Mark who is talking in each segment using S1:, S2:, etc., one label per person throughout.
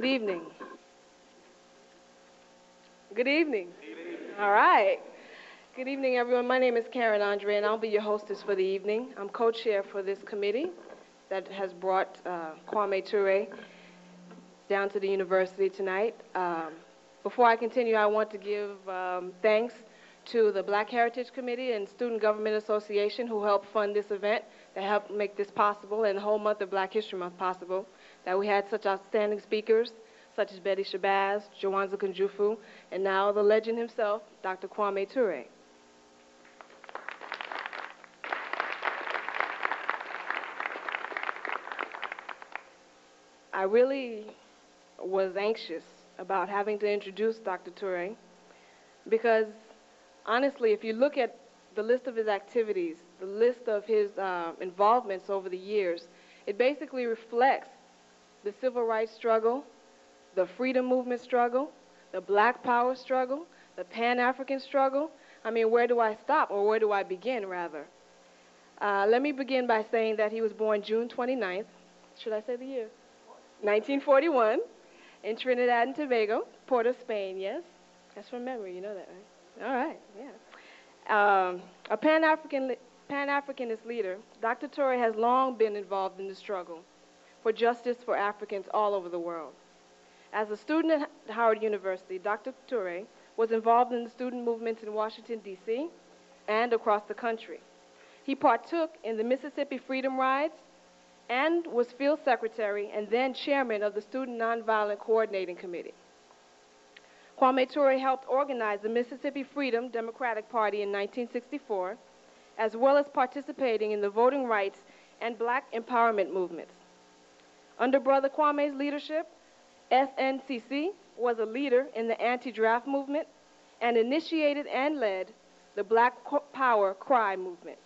S1: Good evening. Good evening. All right. Good evening, everyone. My name is Karen Andre, and I'll be your hostess for the evening. I'm co-chair for this committee that has brought Kwame Ture down to the university tonight. Before I continue, I want to give thanks to the Black Heritage Committee and Student Government Association who helped fund this event, that helped make this possible, and the whole month of Black History Month possible, that we had such outstanding speakers, such as Betty Shabazz, Jawanza Kunjufu, and now the legend himself, Dr. Kwame Ture. I really was anxious about having to introduce Dr. Ture because, honestly, if you look at the list of his activities, the list of his involvements over the years, it basically reflects the civil rights struggle, the freedom movement struggle, the Black Power struggle, the Pan-African struggle. I mean, where do I stop, or where do I begin, rather? Let me begin by saying that he was born June 29th. Should I say the year? 1941, in Trinidad and Tobago, Port of Spain, yes? That's from memory, you know that, right? All right, yeah. A Pan-Africanist leader, Dr. Ture has long been involved in the struggle for justice for Africans all over the world. As a student at Howard University, Dr. Ture was involved in the student movements in Washington, D.C. and across the country. He partook in the Mississippi Freedom Rides and was field secretary and then chairman of the Student Nonviolent Coordinating Committee. Kwame Ture helped organize the Mississippi Freedom Democratic Party in 1964, as well as participating in the voting rights and Black empowerment movements. Under Brother Kwame's leadership, SNCC was a leader in the anti-draft movement and initiated and led the Black Power Cry movement.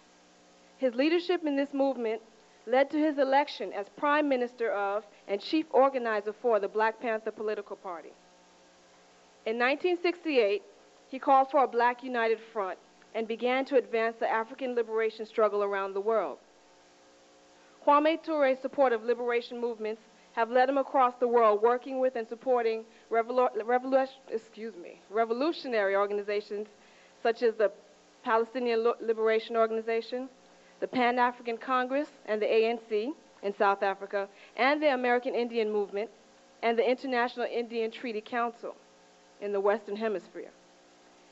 S1: His leadership in this movement led to his election as Prime Minister of and Chief Organizer for the Black Panther political party. In 1968, he called for a Black United Front and began to advance the African liberation struggle around the world. Kwame Ture's support of liberation movements have led him across the world working with and supporting revolutionary organizations such as the Palestinian Liberation Organization, the Pan-African Congress and the ANC in South Africa, and the American Indian Movement, and the International Indian Treaty Council in the Western Hemisphere.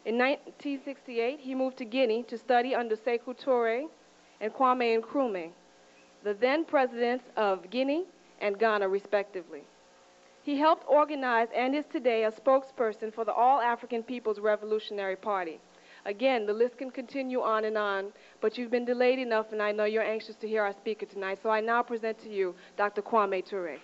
S1: In 1968, he moved to Guinea to study under Sekou Touré and Kwame Nkrumah, the then presidents of Guinea and Ghana, respectively. He helped organize and is today a spokesperson for the All-African People's Revolutionary Party. Again, the list can continue on, but you've been delayed enough, and I know you're anxious to hear our speaker tonight, so I now present to you Dr. Kwame Ture.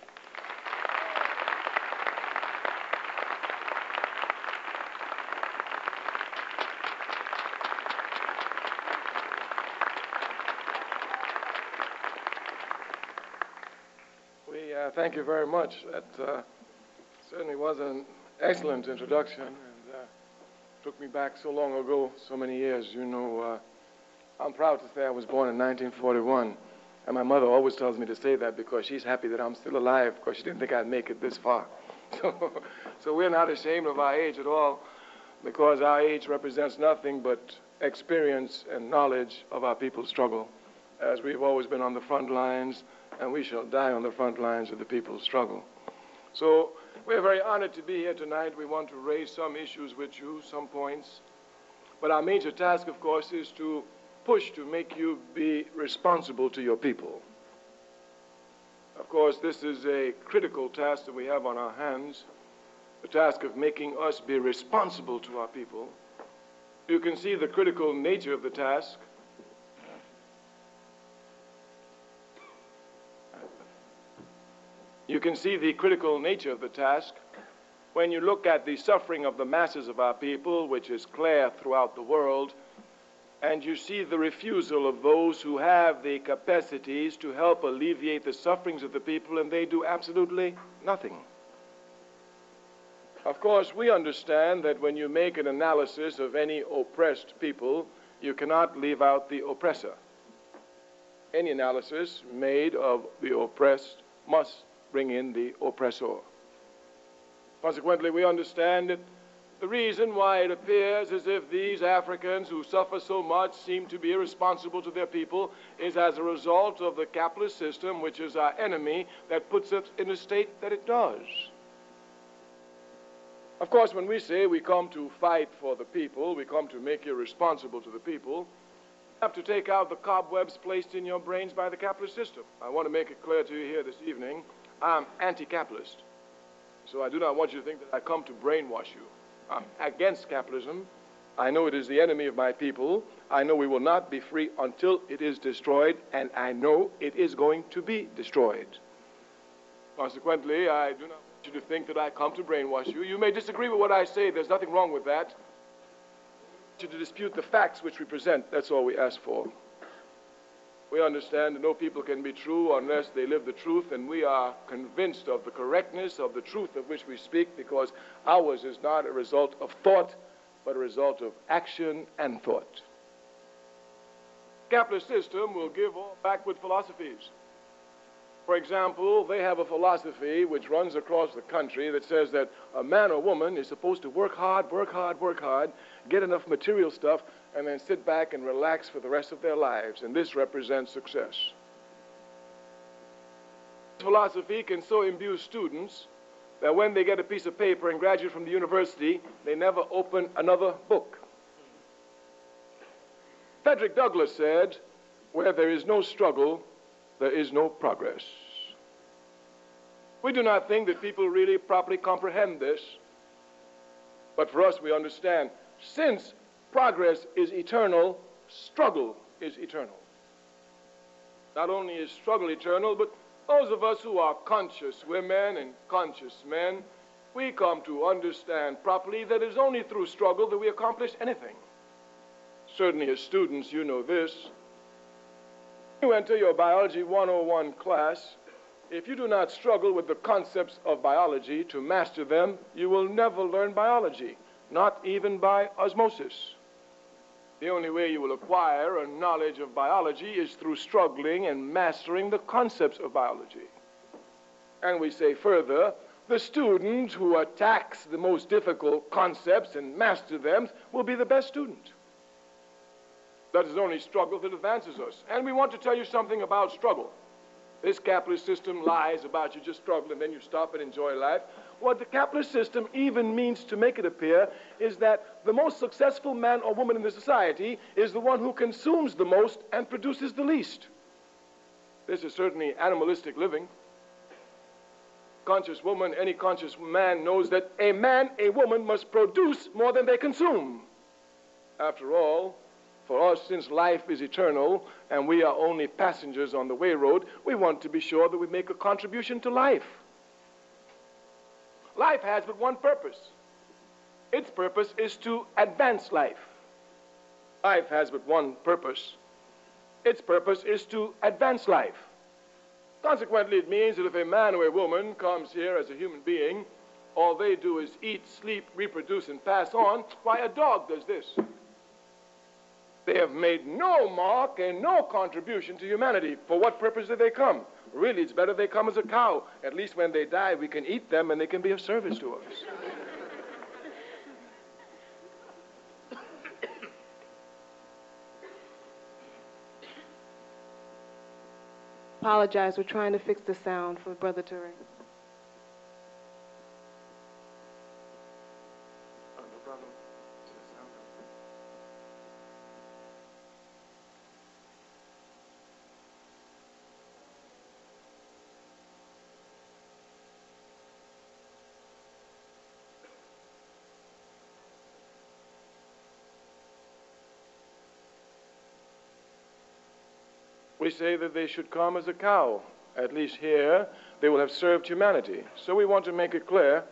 S2: Thank you very much. That certainly was an excellent introduction, and took me back so long ago, so many years. You know, I'm proud to say I was born in 1941, and my mother always tells me to say that because she's happy that I'm still alive, because she didn't think I'd make it this far. So we're not ashamed of our age at all, because our age represents nothing but experience and knowledge of our people's struggle, as we've always been on the front lines, and we shall die on the front lines of the people's struggle. So we're very honored to be here tonight. We want to raise some issues with you, some points. But our major task, of course, is to push to make you be responsible to your people. Of course, this is a critical task that we have on our hands, the task of making us be responsible to our people. You can see the critical nature of the task. You can see the critical nature of the task when you look at the suffering of the masses of our people, which is clear throughout the world, and you see the refusal of those who have the capacities to help alleviate the sufferings of the people, and they do absolutely nothing. Of course, we understand that when you make an analysis of any oppressed people, you cannot leave out the oppressor. Any analysis made of the oppressed must bring in the oppressor. Consequently, we understand that the reason why it appears as if these Africans who suffer so much seem to be irresponsible to their people is as a result of the capitalist system, which is our enemy, that puts us in the state that it does. Of course, when we say we come to fight for the people, we come to make you responsible to the people, you have to take out the cobwebs placed in your brains by the capitalist system. I want to make it clear to you here this evening, I'm anti-capitalist. So I do not want you to think that I come to brainwash you. I'm against capitalism. I know it is the enemy of my people. I know we will not be free until it is destroyed, and I know it is going to be destroyed. Consequently, I do not want you to think that I come to brainwash you. You may disagree with what I say. There's nothing wrong with that. I want you to dispute the facts which we present. That's all we ask for. We understand that no people can be true unless they live the truth, and we are convinced of the correctness of the truth of which we speak, because ours is not a result of thought, but a result of action and thought. The capitalist system will give all backward philosophies. For example, they have a philosophy which runs across the country that says that a man or woman is supposed to work hard, get enough material stuff, and then sit back and relax for the rest of their lives, and this represents success. This philosophy can so imbue students that when they get a piece of paper and graduate from the university, they never open another book. Frederick Douglass said, "Where there is no struggle, there is no progress." We do not think that people really properly comprehend this, but for us we understand, since progress is eternal, struggle is eternal. Not only is struggle eternal, but those of us who are conscious women and conscious men, we come to understand properly that it is only through struggle that we accomplish anything. Certainly as students, you know this. When you enter your Biology 101 class, if you do not struggle with the concepts of biology to master them, you will never learn biology, not even by osmosis. The only way you will acquire a knowledge of biology is through struggling and mastering the concepts of biology. And we say further, the student who attacks the most difficult concepts and masters them will be the best student. That is only struggle that advances us. And we want to tell you something about struggle. This capitalist system lies about you just struggle and then you stop and enjoy life. What the capitalist system even means to make it appear is that the most successful man or woman in the society is the one who consumes the most and produces the least. This is certainly animalistic living. Conscious woman, any conscious man knows that a man, a woman must produce more than they consume. After all, for us, since life is eternal and we are only passengers on the way road, we want to be sure that we make a contribution to life. Life has but one purpose. Its purpose is to advance life. Life has but one purpose. Its purpose is to advance life. Consequently, it means that if a man or a woman comes here as a human being, all they do is eat, sleep, reproduce, and pass on, why, a dog does this. They have made no mark and no contribution to humanity. For what purpose did they come? Really, it's better they come as a cow. At least when they die, we can eat them and they can be of service to us.
S1: Apologize, we're trying to fix the sound for Brother Ture.
S2: No problem. We say that they should come as a cow. At least here, they will have served humanity. So we want to make it clear,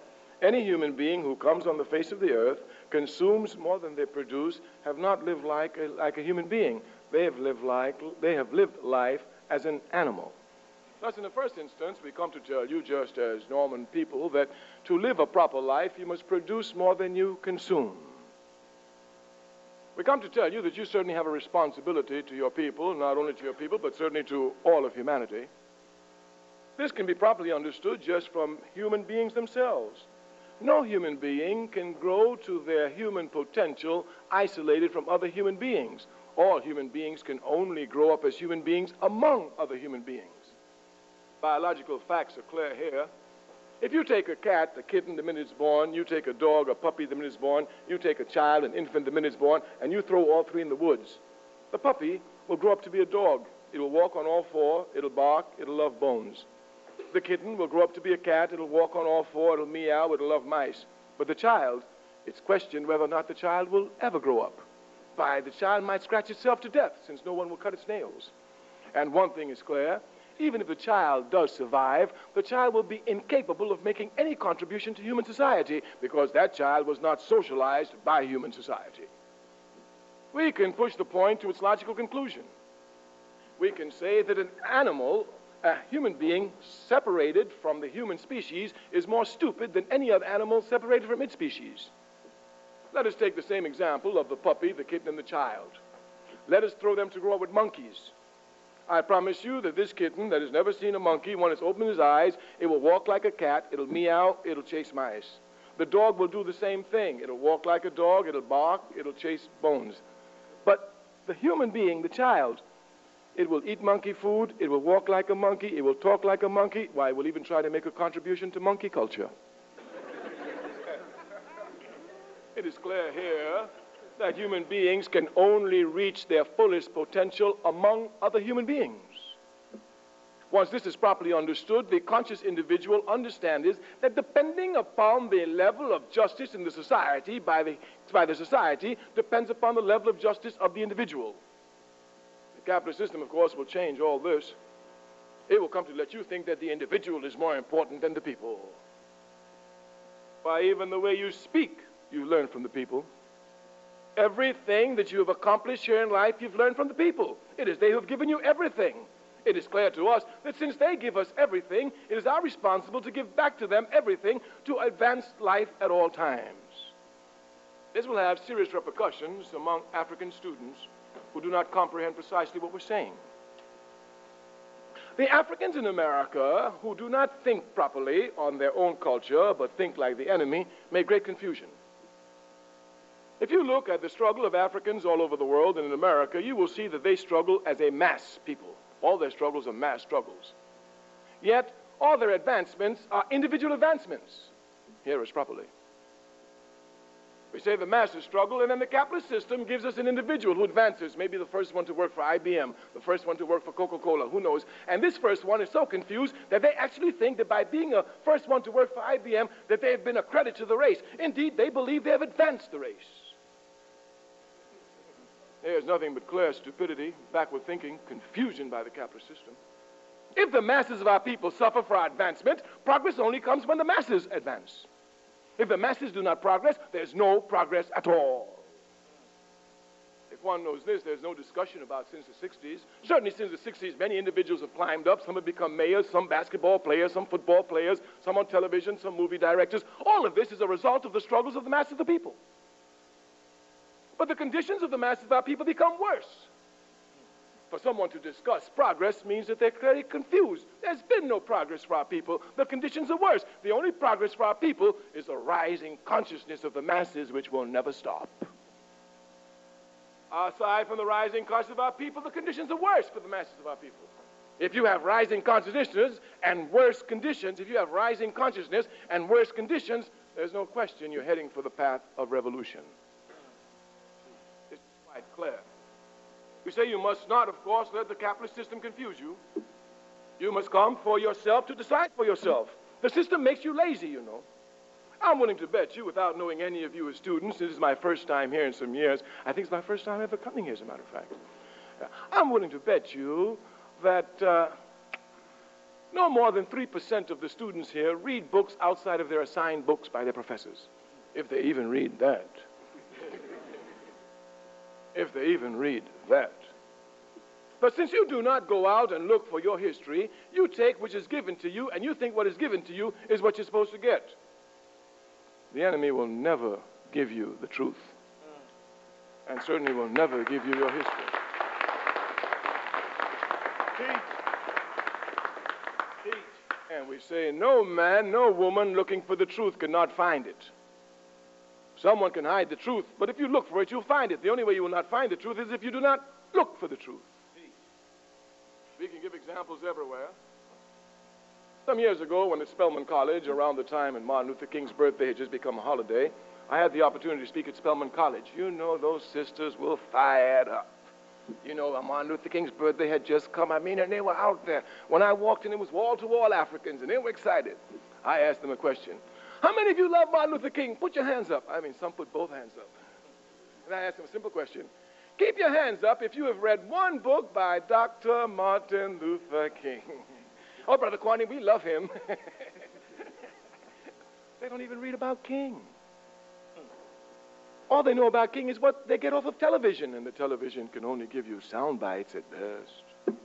S2: any human being who comes on the face of the earth, consumes more than they produce, have not lived like a human being. They have lived life as an animal. Thus, in the first instance, we come to tell you, just as Norman people, that to live a proper life, you must produce more than you consume. We come to tell you that you certainly have a responsibility to your people, not only to your people, but certainly to all of humanity. This can be properly understood just from human beings themselves. No human being can grow to their human potential isolated from other human beings. All human beings can only grow up as human beings among other human beings. Biological facts are clear here. If you take a cat, a kitten, the minute it's born, you take a dog, a puppy, the minute it's born, you take a child, an infant, the minute it's born, and you throw all three in the woods, the puppy will grow up to be a dog. It will walk on all four, it'll bark, it'll love bones. The kitten will grow up to be a cat, it'll walk on all four, it'll meow, it'll love mice. But the child, it's questioned whether or not the child will ever grow up. Why, the child might scratch itself to death, since no one will cut its nails. And one thing is clear, even if the child does survive, the child will be incapable of making any contribution to human society because that child was not socialized by human society. We can push the point to its logical conclusion. We can say that an animal, a human being separated from the human species, is more stupid than any other animal separated from its species. Let us take the same example of the puppy, the kitten, and the child. Let us throw them to grow up with monkeys. I promise you that this kitten that has never seen a monkey, when it's opened his eyes, it will walk like a cat, it'll meow, it'll chase mice. The dog will do the same thing. It'll walk like a dog, it'll bark, it'll chase bones. But the human being, the child, it will eat monkey food, it will walk like a monkey, it will talk like a monkey. Why, it will even try to make a contribution to monkey culture. It is clear here that human beings can only reach their fullest potential among other human beings. Once this is properly understood, the conscious individual understands that depending upon the level of justice in the society, by the society, depends upon the level of justice of the individual. The capitalist system, of course, will change all this. It will come to let you think that the individual is more important than the people. Why, even the way you speak, you learn from the people. Everything that you have accomplished here in life, you've learned from the people. It is they who have given you everything. It is clear to us that since they give us everything, it is our responsibility to give back to them everything to advance life at all times. This will have serious repercussions among African students who do not comprehend precisely what we're saying. The Africans in America who do not think properly on their own culture, but think like the enemy, make great confusion. If you look at the struggle of Africans all over the world and in America, you will see that they struggle as a mass people. All their struggles are mass struggles. Yet, all their advancements are individual advancements. Hear us properly. We say the masses struggle, and then the capitalist system gives us an individual who advances, maybe the first one to work for IBM, the first one to work for Coca-Cola, who knows. And this first one is so confused that they actually think that by being a first one to work for IBM, that they have been a credit to the race. Indeed, they believe they have advanced the race. There's nothing but clear stupidity, backward thinking, confusion by the capitalist system. If the masses of our people suffer for our advancement, progress only comes when the masses advance. If the masses do not progress, there's no progress at all. If one knows this, there's no discussion about since the 60s. Certainly since the 60s, many individuals have climbed up. Some have become mayors, some basketball players, some football players, some on television, some movie directors. All of this is a result of the struggles of the masses of the people. But the conditions of the masses of our people become worse. For someone to discuss progress means that they're clearly confused. There's been no progress for our people. The conditions are worse. The only progress for our people is a rising consciousness of the masses which will never stop. Aside from the rising consciousness of our people, the conditions are worse for the masses of our people. If you have rising consciousness and worse conditions, there's no question you're heading for the path of revolution. It's quite clear. You say you must not, of course, let the capitalist system confuse you. You must come for yourself to decide for yourself. The system makes you lazy, you know. I'm willing to bet you, without knowing any of you as students, this is my first time here in some years. I think it's my first time ever coming here, as a matter of fact. I'm willing to bet you that no more than 3% of the students here read books outside of their assigned books by their professors, if they even read that. If they even read that. But since you do not go out and look for your history, you take which is given to you, and you think what is given to you is what you're supposed to get. The enemy will never give you the truth, and certainly will never give you your history. Teach, and we say, no man, no woman looking for the truth cannot find it. Someone can hide the truth, but if you look for it, you'll find it. The only way you will not find the truth is if you do not look for the truth. We can give examples everywhere. Some years ago, when at Spelman College, around the time when Martin Luther King's birthday had just become a holiday, I had the opportunity to speak at Spelman College. You know, those sisters were fired up. You know, Martin Luther King's birthday had just come. I mean, and they were out there. When I walked in, it was wall-to-wall Africans, and they were excited. I asked them a question. How many of you love Martin Luther King? Put your hands up. I mean, some put both hands up. And I asked them a simple question. Keep your hands up if you have read one book by Dr. Martin Luther King. Oh, Brother Kwame, we love him. They don't even read about King. All they know about King is what they get off of television, and the television can only give you sound bites at best.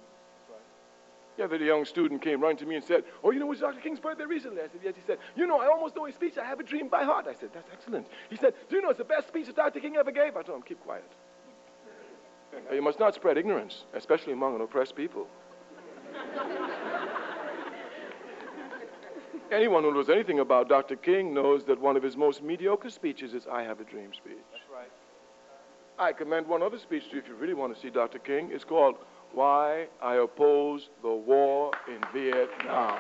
S2: The other day, a young student came running to me and said, oh, you know, it was Dr. King's birthday recently. I said, yes. He said, you know, I almost know his speech. I have a dream by heart. I said, that's excellent. He said, do you know it's the best speech that Dr. King ever gave? I told him, keep quiet. You must not spread ignorance, especially among an oppressed people. Anyone who knows anything about Dr. King knows that one of his most mediocre speeches is I Have a Dream speech.
S3: That's right.
S2: I commend one other speech to you if you really want to see Dr. King. It's called Why I Oppose the War in Vietnam.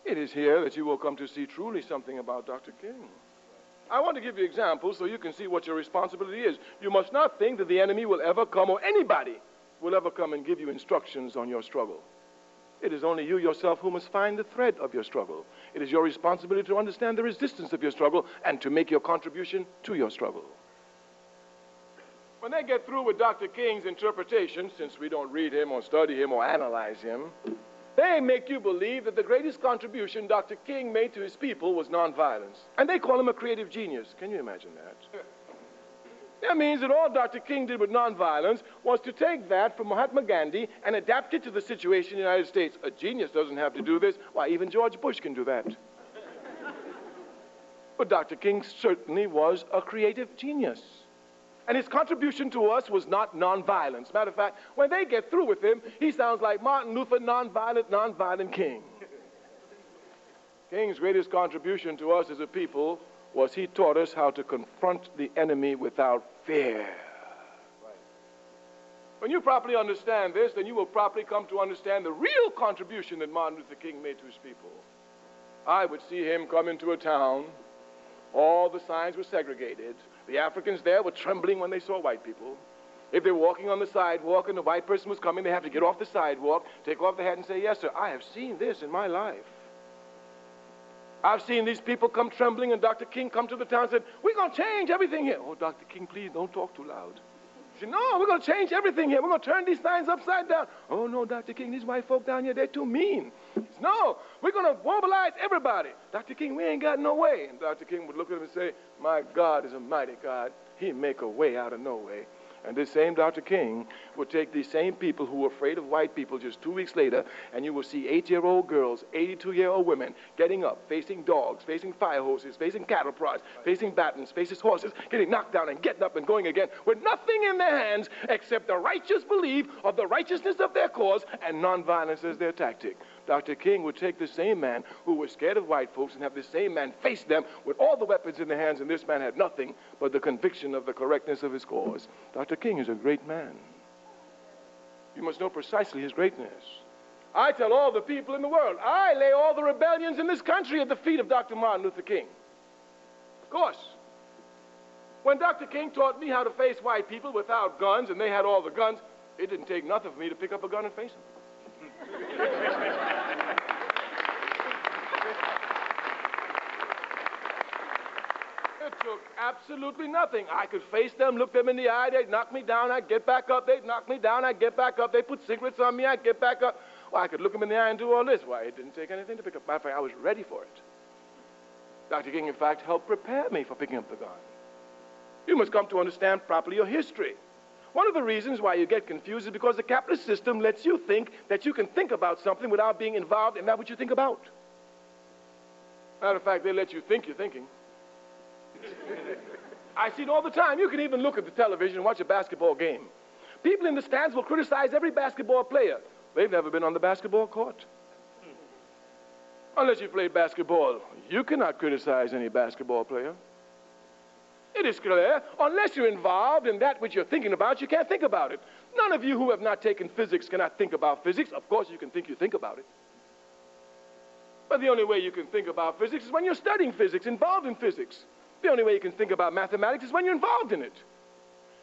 S2: It is here that you will come to see truly something about Dr. King. I want to give you examples so you can see what your responsibility is. You must not think that the enemy will ever come, or anybody will ever come and give you instructions on your struggle. It is only you yourself who must find the thread of your struggle. It is your responsibility to understand the resistance of your struggle and to make your contribution to your struggle. When they get through with Dr. King's interpretation, since we don't read him or study him or analyze him, they make you believe that the greatest contribution Dr. King made to his people was nonviolence. And they call him a creative genius. Can you imagine that? That means that all Dr. King did with nonviolence was to take that from Mahatma Gandhi and adapt it to the situation in the United States. A genius doesn't have to do this. Why, even George Bush can do that. But Dr. King certainly was a creative genius. And his contribution to us was not nonviolence. Matter of fact, when they get through with him, he sounds like Martin Luther, nonviolent King. King's greatest contribution to us as a people was he taught us how to confront the enemy without fear. Right. When you properly understand this, then you will properly come to understand the real contribution that Martin Luther King made to his people. I would see him come into a town. All the signs were segregated. The Africans there were trembling when they saw white people. If they were walking on the sidewalk and the white person was coming, they have to get off the sidewalk, take off their hat and say, yes, sir, I have seen this in my life. I've seen these people come trembling, and Dr. King come to the town and said, we're going to change everything here. Oh, Dr. King, please don't talk too loud. He said, no, we're going to change everything here. We're going to turn these signs upside down. Oh, no, Dr. King, these white folk down here, they're too mean. He said, no, we're going to mobilize everybody. Dr. King, we ain't got no way. And Dr. King would look at him and say, my God is a mighty God. He make a way out of no way. And this same Dr. King would take these same people who were afraid of white people just 2 weeks later, and you will see 8-year-old girls, 82-year-old women getting up, facing dogs, facing fire hoses, facing cattle prods, facing batons, facing horses, getting knocked down and getting up and going again with nothing in their hands except the righteous belief of the righteousness of their cause and nonviolence as their tactic. Dr. King would take the same man who was scared of white folks and have the same man face them with all the weapons in their hands, and this man had nothing but the conviction of the correctness of his cause. Dr. King is a great man. You must know precisely his greatness. I tell all the people in the world, I lay all the rebellions in this country at the feet of Dr. Martin Luther King. Of course, when Dr. King taught me how to face white people without guns, and they had all the guns, it didn't take nothing for me to pick up a gun and face them. It took absolutely nothing. I could face them, look them in the eye, they'd knock me down, I'd get back up, they'd knock me down, I'd get back up, they'd put cigarettes on me, I'd get back up. Well, I could look them in the eye and do all this. Why, it didn't take anything to pick up. Matter of fact, I was ready for it. Dr. King, in fact, helped prepare me for picking up the gun. You must come to understand properly your history. One of the reasons why you get confused is because the capitalist system lets you think that you can think about something without being involved in that which you think about. Matter of fact, they let you think you're thinking. I see it all the time. You can even look at the television and watch a basketball game. People in the stands will criticize every basketball player. They've never been on the basketball court. Unless you played basketball, you cannot criticize any basketball player. It is clear, unless you're involved in that which you're thinking about, you can't think about it. None of you who have not taken physics cannot think about physics. Of course, you can think about it. But the only way you can think about physics is when you're studying physics, involved in physics. The only way you can think about mathematics is when you're involved in it.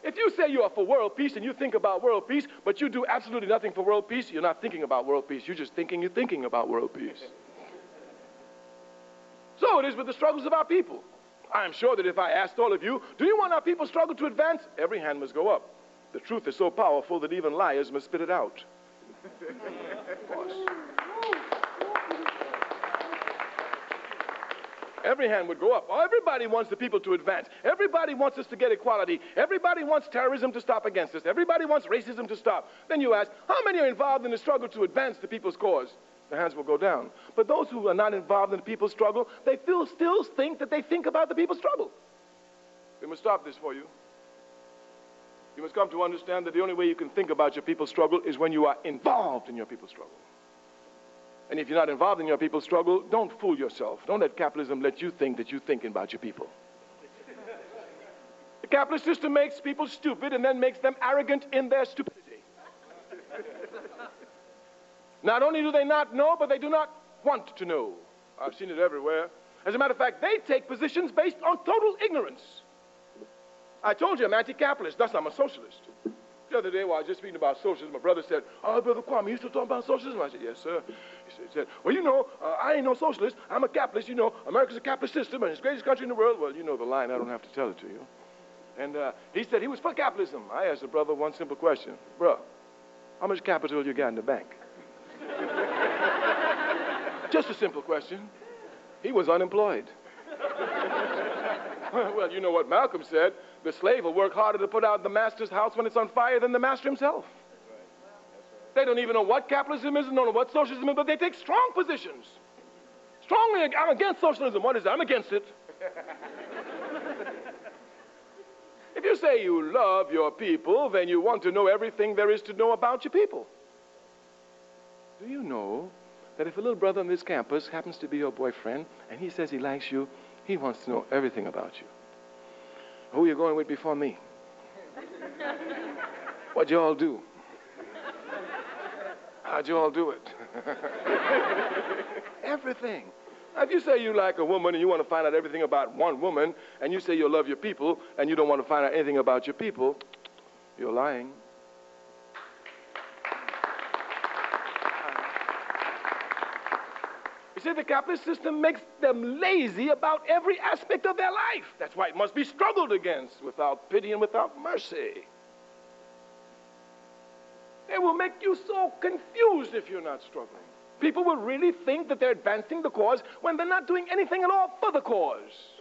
S2: If you say you are for world peace and you think about world peace, but you do absolutely nothing for world peace, you're not thinking about world peace. You're just thinking you're thinking about world peace. So it is with the struggles of our people. I am sure that if I asked all of you, do you want our people struggle to advance? Every hand must go up. The truth is so powerful that even liars must spit it out. Of course. Every hand would go up. Oh, everybody wants the people to advance. Everybody wants us to get equality. Everybody wants terrorism to stop against us. Everybody wants racism to stop. Then you ask, how many are involved in the struggle to advance the people's cause? The hands will go down. But those who are not involved in the people's struggle, they still think that they think about the people's struggle. We must stop this for you. You must come to understand that the only way you can think about your people's struggle is when you are involved in your people's struggle. And if you're not involved in your people's struggle, don't fool yourself. Don't let capitalism let you think that you're thinking about your people. The capitalist system makes people stupid and then makes them arrogant in their stupidity. Not only do they not know, but they do not want to know. I've seen it everywhere. As a matter of fact, they take positions based on total ignorance. I told you I'm anti-capitalist, thus I'm a socialist. The other day while I was just speaking about socialism, my brother said, "Oh, Brother Kwame, you still talking about socialism?" I said, "Yes, sir." He said, "Well, you know, I ain't no socialist. I'm a capitalist. You know, America's a capitalist system, and it's the greatest country in the world." Well, you know the line. I don't have to tell it to you. And he said he was for capitalism. I asked the brother one simple question. "Bro, how much capital you got in the bank?" Just a simple question. He was unemployed. Well, you know what Malcolm said. The slave will work harder to put out the master's house when it's on fire than the master himself. They don't even know what capitalism is and don't know what socialism is, but they take strong positions. Strongly, I'm against socialism. What is it? I'm against it. If you say you love your people, then you want to know everything there is to know about your people. Do you know that if a little brother on this campus happens to be your boyfriend and he says he likes you, he wants to know everything about you? Who are you going with before me? What'd you all do? How'd you all do it? Everything. Now, if you say you like a woman and you want to find out everything about one woman, and you say you love your people and you don't want to find out anything about your people, you're lying. You see, the capitalist system makes them lazy about every aspect of their life. That's why it must be struggled against without pity and without mercy. They will make you so confused if you're not struggling. People will really think that they're advancing the cause when they're not doing anything at all for the cause.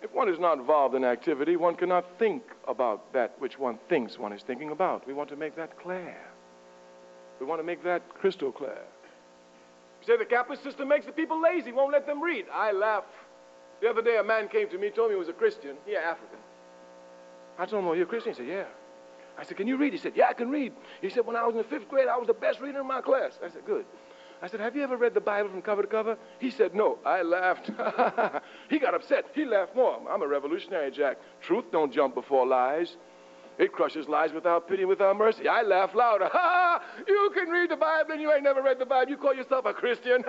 S2: If one is not involved in activity, one cannot think about that which one thinks one is thinking about. We want to make that clear. We want to make that crystal clear. You say the capitalist system makes the people lazy, won't let them read. I laugh. The other day a man came to me, told me he was a Christian. Yeah, African. I told him, "Oh, you're a Christian?" He said, "Yeah." I said, "Can you read?" He said, "Yeah, I can read." He said, "When I was in the 5th grade, I was the best reader in my class." I said, "Good." I said, "Have you ever read the Bible from cover to cover?" He said, "No." I laughed. He got upset. He laughed more. I'm a revolutionary, Jack. Truth don't jump before lies. It crushes lies without pity and without mercy. I laugh louder. "Ha! You can read the Bible and you ain't never read the Bible. You call yourself a Christian."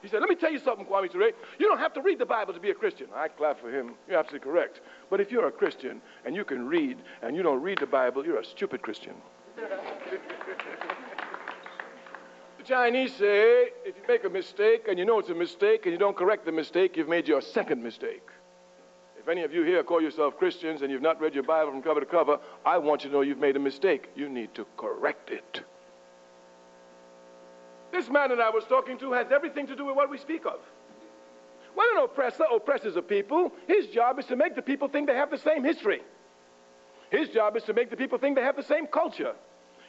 S2: He said, "Let me tell you something, Kwame Ture. You don't have to read the Bible to be a Christian." I clap for him. You're absolutely correct. But if you're a Christian and you can read and you don't read the Bible, you're a stupid Christian. The Chinese say, if you make a mistake and you know it's a mistake and you don't correct the mistake, you've made your second mistake. If any of you here call yourself Christians and you've not read your Bible from cover to cover, I want you to know you've made a mistake. You need to correct it. This man that I was talking to has everything to do with what we speak of. When an oppressor oppresses a people, his job is to make the people think they have the same history. His job is to make the people think they have the same culture.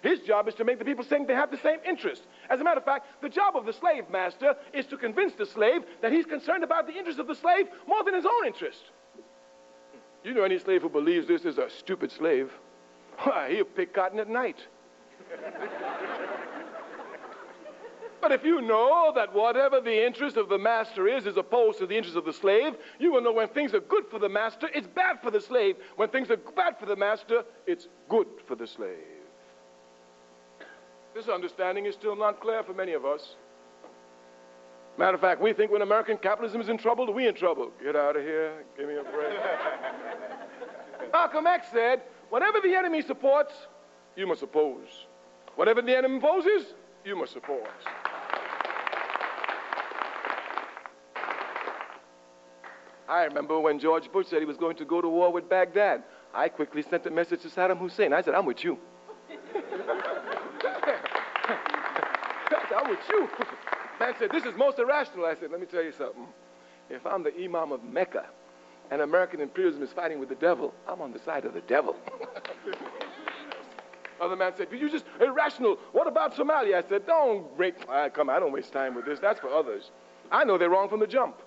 S2: His job is to make the people think they have the same interest. As a matter of fact, the job of the slave master is to convince the slave that he's concerned about the interest of the slave more than his own interest. You know any slave who believes this is a stupid slave? Why, he'll pick cotton at night. But if you know that whatever the interest of the master is opposed to the interest of the slave, you will know when things are good for the master, it's bad for the slave. When things are bad for the master, it's good for the slave. This understanding is still not clear for many of us. Matter of fact, we think when American capitalism is in trouble, we in trouble. Get out of here, give me a break. Malcolm X said, whatever the enemy supports, you must oppose. Whatever the enemy opposes, you must support. I remember when George Bush said he was going to go to war with Baghdad. I quickly sent a message to Saddam Hussein. I said, I'm with you. I'm with you. Man said, this is most irrational. I said, let me tell you something. If I'm the Imam of Mecca and American imperialism is fighting with the devil, I'm on the side of the devil. Other man said, you just irrational. What about Somalia? I said, don't break. I don't waste time with this. That's for others. I know they're wrong from the jump.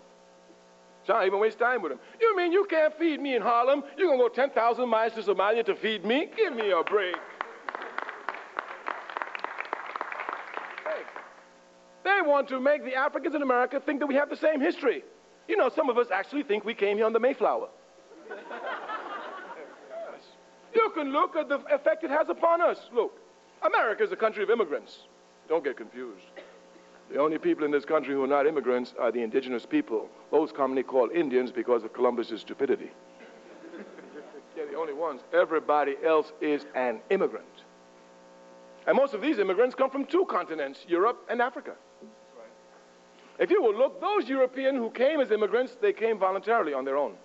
S2: So I don't even waste time with them. You mean you can't feed me in Harlem? You're going to go 10,000 miles to Somalia to feed me? Give me a break. Hey, they want to make the Africans in America think that we have the same history. You know, some of us actually think we came here on the Mayflower. Yes. You can look at the effect it has upon us. Look, America is a country of immigrants. Don't get confused. The only people in this country who are not immigrants are the indigenous people, those commonly called Indians because of Columbus's stupidity. They're the only ones. Everybody else is an immigrant. And most of these immigrants come from two continents, Europe and Africa. That's right. If you will look, those Europeans who came as immigrants, they came voluntarily on their own.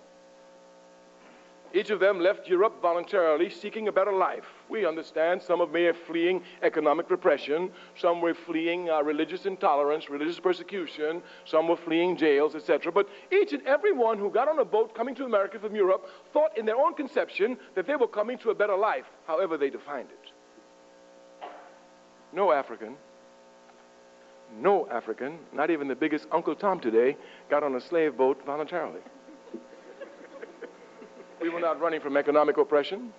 S2: Each of them left Europe voluntarily, seeking a better life. We understand some of them are fleeing economic repression, some were fleeing religious intolerance, religious persecution, some were fleeing jails, etc. But each and every one who got on a boat coming to America from Europe thought in their own conception that they were coming to a better life, however they defined it. No African, not even the biggest Uncle Tom today, got on a slave boat voluntarily. We were not running from economic oppression.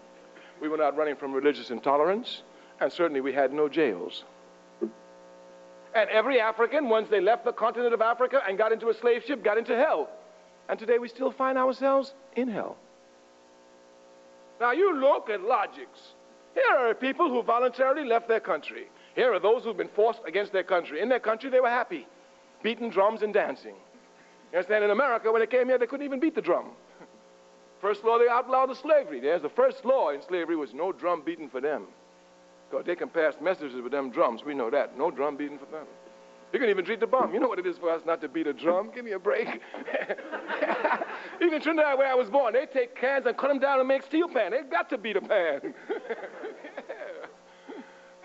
S2: We were not running from religious intolerance. And certainly we had no jails. And every African, once they left the continent of Africa and got into a slave ship, got into hell. And today we still find ourselves in hell. Now you look at logics. Here are people who voluntarily left their country. Here are those who've been forced against their country. In their country, they were happy, beating drums and dancing. You understand? In America, when they came here, they couldn't even beat the drum. First law, they outlawed the slavery. There's the first law in slavery was no drum beating for them. Because they can pass messages with them drums. We know that. No drum beating for them. You can even treat the bum. You know what it is for us not to beat a drum? Give me a break. Even in Trinidad, where I was born, they take cans and cut them down and make steel pan. They got to beat a pan.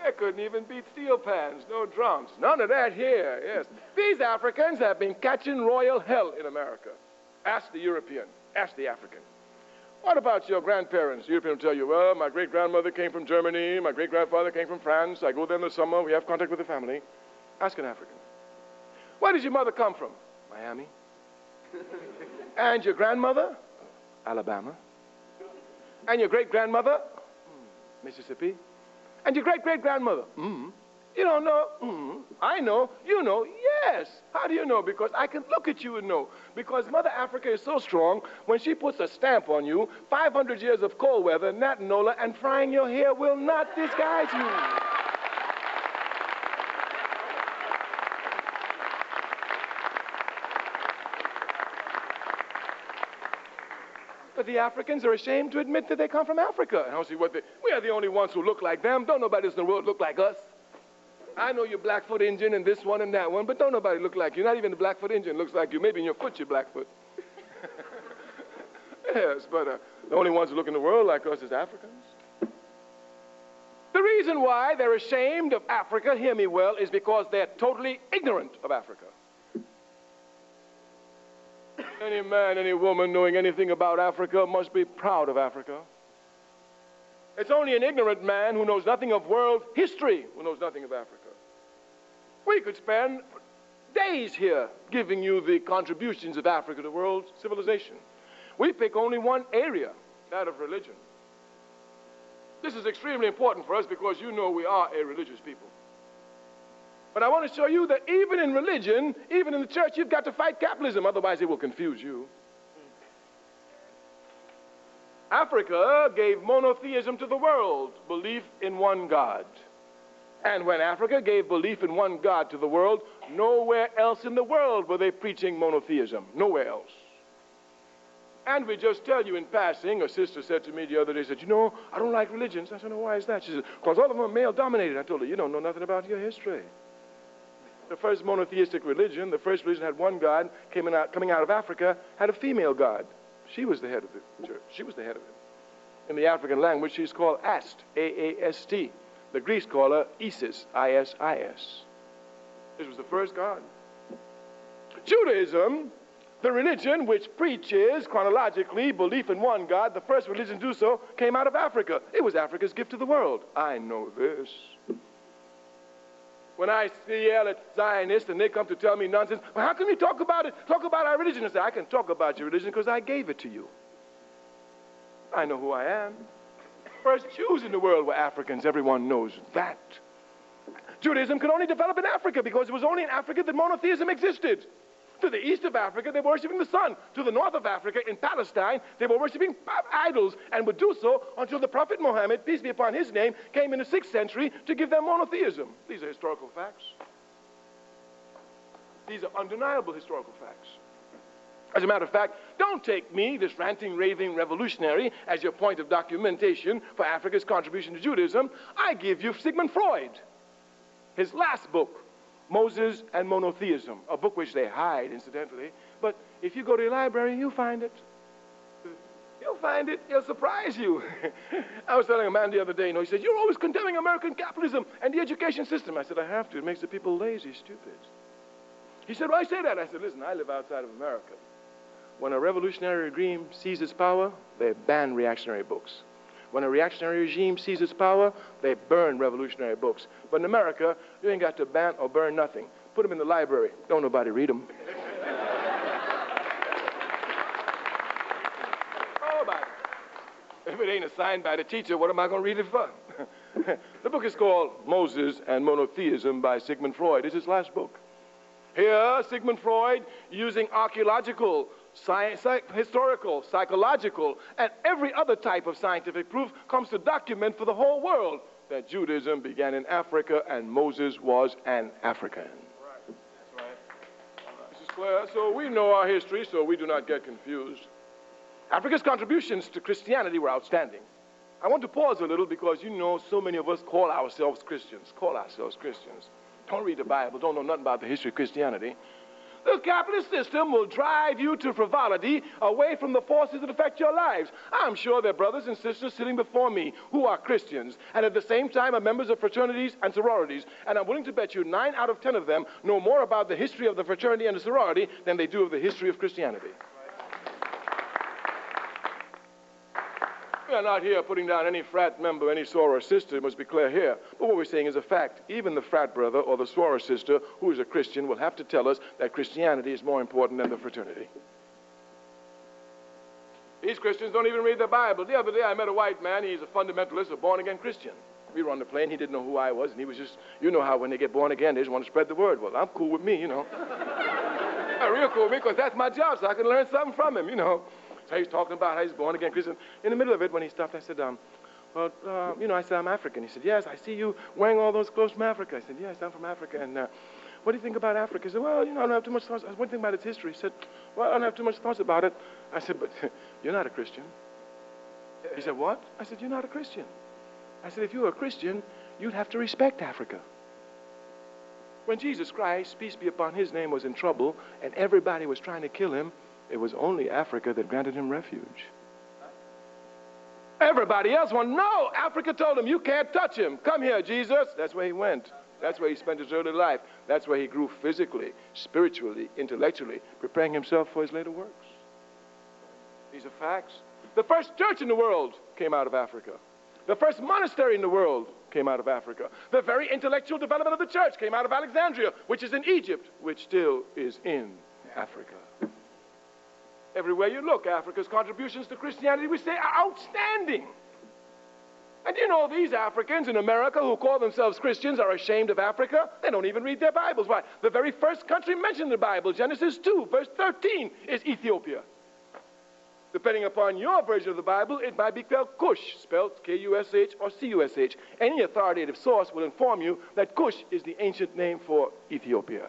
S2: They couldn't even beat steel pans. No drums. None of that here. Yes. These Africans have been catching royal hell in America. Ask the European. Ask the African. What about your grandparents? The European will tell you, well, my great-grandmother came from Germany, my great-grandfather came from France, I go there in the summer, we have contact with the family. Ask an African. Where did your mother come from? Miami. And your grandmother? Alabama. And your great-grandmother? Mississippi. And your great-great-grandmother? You don't know? I know. You know? Yes. How do you know? Because I can look at you and know. Because Mother Africa is so strong, when she puts a stamp on you, 500 years of cold weather, Nat Nola, and frying your hair will not disguise you. But the Africans are ashamed to admit that they come from Africa. And I don't see what we are the only ones who look like them. Don't nobody else in the world look like us. I know you're Blackfoot Indian and this one and that one, but don't nobody look like you. Not even the Blackfoot Indian looks like you. Maybe in your foot you're Blackfoot. Yes, but the only ones who look in the world like us is Africans. The reason why they're ashamed of Africa, hear me well, is because they're totally ignorant of Africa. Any man, any woman knowing anything about Africa must be proud of Africa. It's only an ignorant man who knows nothing of world history who knows nothing of Africa. We could spend days here giving you the contributions of Africa to world civilization. We pick only one area, that of religion. This is extremely important for us because you know we are a religious people. But I want to show you that even in religion, even in the church, you've got to fight capitalism, otherwise it will confuse you. Africa gave monotheism to the world, belief in one God. And when Africa gave belief in one God to the world, nowhere else in the world were they preaching monotheism. Nowhere else. And we just tell you in passing, a sister said to me the other day, said, you know, I don't like religions. I said, no, why is that? She said, because all of them are male-dominated. I told her, you don't know nothing about your history. The first monotheistic religion, the first religion had one God, coming out of Africa, had a female God. She was the head of the church. She was the head of it. In the African language, she's called Ast, A-A-S-T. The Greeks call her Isis, I-S-I-S. This was the first God. Judaism, the religion which preaches, chronologically, belief in one God, the first religion to do so, came out of Africa. It was Africa's gift to the world. I know this. When I yell at Zionists and they come to tell me nonsense, well, how can you talk about it? Talk about our religion. I say, I can talk about your religion because I gave it to you. I know who I am. First Jews in the world were Africans. Everyone knows that. Judaism could only develop in Africa because it was only in Africa that monotheism existed. To the east of Africa, they were worshiping the sun. To the north of Africa, in Palestine, they were worshiping idols and would do so until the Prophet Muhammad, peace be upon his name, came in the 6th century to give them monotheism. These are historical facts. These are undeniable historical facts. As a matter of fact, don't take me, this ranting, raving revolutionary, as your point of documentation for Africa's contribution to Judaism. I give you Sigmund Freud, his last book, Moses and Monotheism, a book which they hide, incidentally. But if you go to your library, you'll find it. You'll find it. It'll surprise you. I was telling a man the other day, he said, you're always condemning American capitalism and the education system. I said, I have to. It makes the people lazy, stupid. He said, why say that? I said, listen, I live outside of America. When a revolutionary regime seizes power, they ban reactionary books. When a reactionary regime seizes power, they burn revolutionary books. But in America, you ain't got to ban or burn nothing. Put them in the library. Don't nobody read them. Oh, my. If it ain't assigned by the teacher, what am I going to read it for? The book is called Moses and Monotheism by Sigmund Freud. It's his last book. Here, Sigmund Freud, using archaeological, historical, psychological, and every other type of scientific proof, comes to document for the whole world that Judaism began in Africa and Moses was an African. Right. That's right. This is clear. So we know our history, so we do not get confused. Africa's contributions to Christianity were outstanding. I want to pause a little because you know so many of us call ourselves Christians. Don't read the Bible, don't know nothing about the history of Christianity. The capitalist system will drive you to frivolity away from the forces that affect your lives. I'm sure there are brothers and sisters sitting before me who are Christians and at the same time are members of fraternities and sororities. And I'm willing to bet you 9 out of 10 of them know more about the history of the fraternity and the sorority than they do of the history of Christianity. We are not here putting down any frat member, any soror sister, it must be clear here. But what we're saying is a fact. Even the frat brother or the soror sister who is a Christian will have to tell us that Christianity is more important than the fraternity. These Christians don't even read the Bible. The other day I met a white man. He's a fundamentalist, a born-again Christian. We were on the plane. He didn't know who I was, and he was just, you know how when they get born again, they just want to spread the word. Well, I'm cool with me, you know. Real cool with me because that's my job, so I can learn something from him, you know. So he's talking about how he's born again Christian. In the middle of it, when he stopped, I said, I said, I'm African. He said, yes, I see you wearing all those clothes from Africa. I said, yes, I'm from Africa. And what do you think about Africa? He said, well, I don't have too much thoughts. What do you think about its history? He said, well, I don't have too much thoughts about it. I said, but you're not a Christian. He said, what? I said, you're not a Christian. I said, if you were a Christian, you'd have to respect Africa. When Jesus Christ, peace be upon his name, was in trouble and everybody was trying to kill him, it was only Africa that granted him refuge. Everybody else wanted, no, Africa told him, you can't touch him. Come here, Jesus. That's where he went. That's where he spent his early life. That's where he grew physically, spiritually, intellectually, preparing himself for his later works. These are facts. The first church in the world came out of Africa. The first monastery in the world came out of Africa. The very intellectual development of the church came out of Alexandria, which is in Egypt, which still is in Africa. Everywhere you look, Africa's contributions to Christianity, we say, are outstanding. And And you know, these Africans in America who call themselves Christians are ashamed of Africa. They don't even read their Bibles. Why? The very first country mentioned in the Bible, Genesis 2, verse 13, is Ethiopia. Depending upon your version of the Bible, it might be spelled Cush, spelled K-U-S-H or C-U-S-H. Any authoritative source will inform you that Cush is the ancient name for Ethiopia.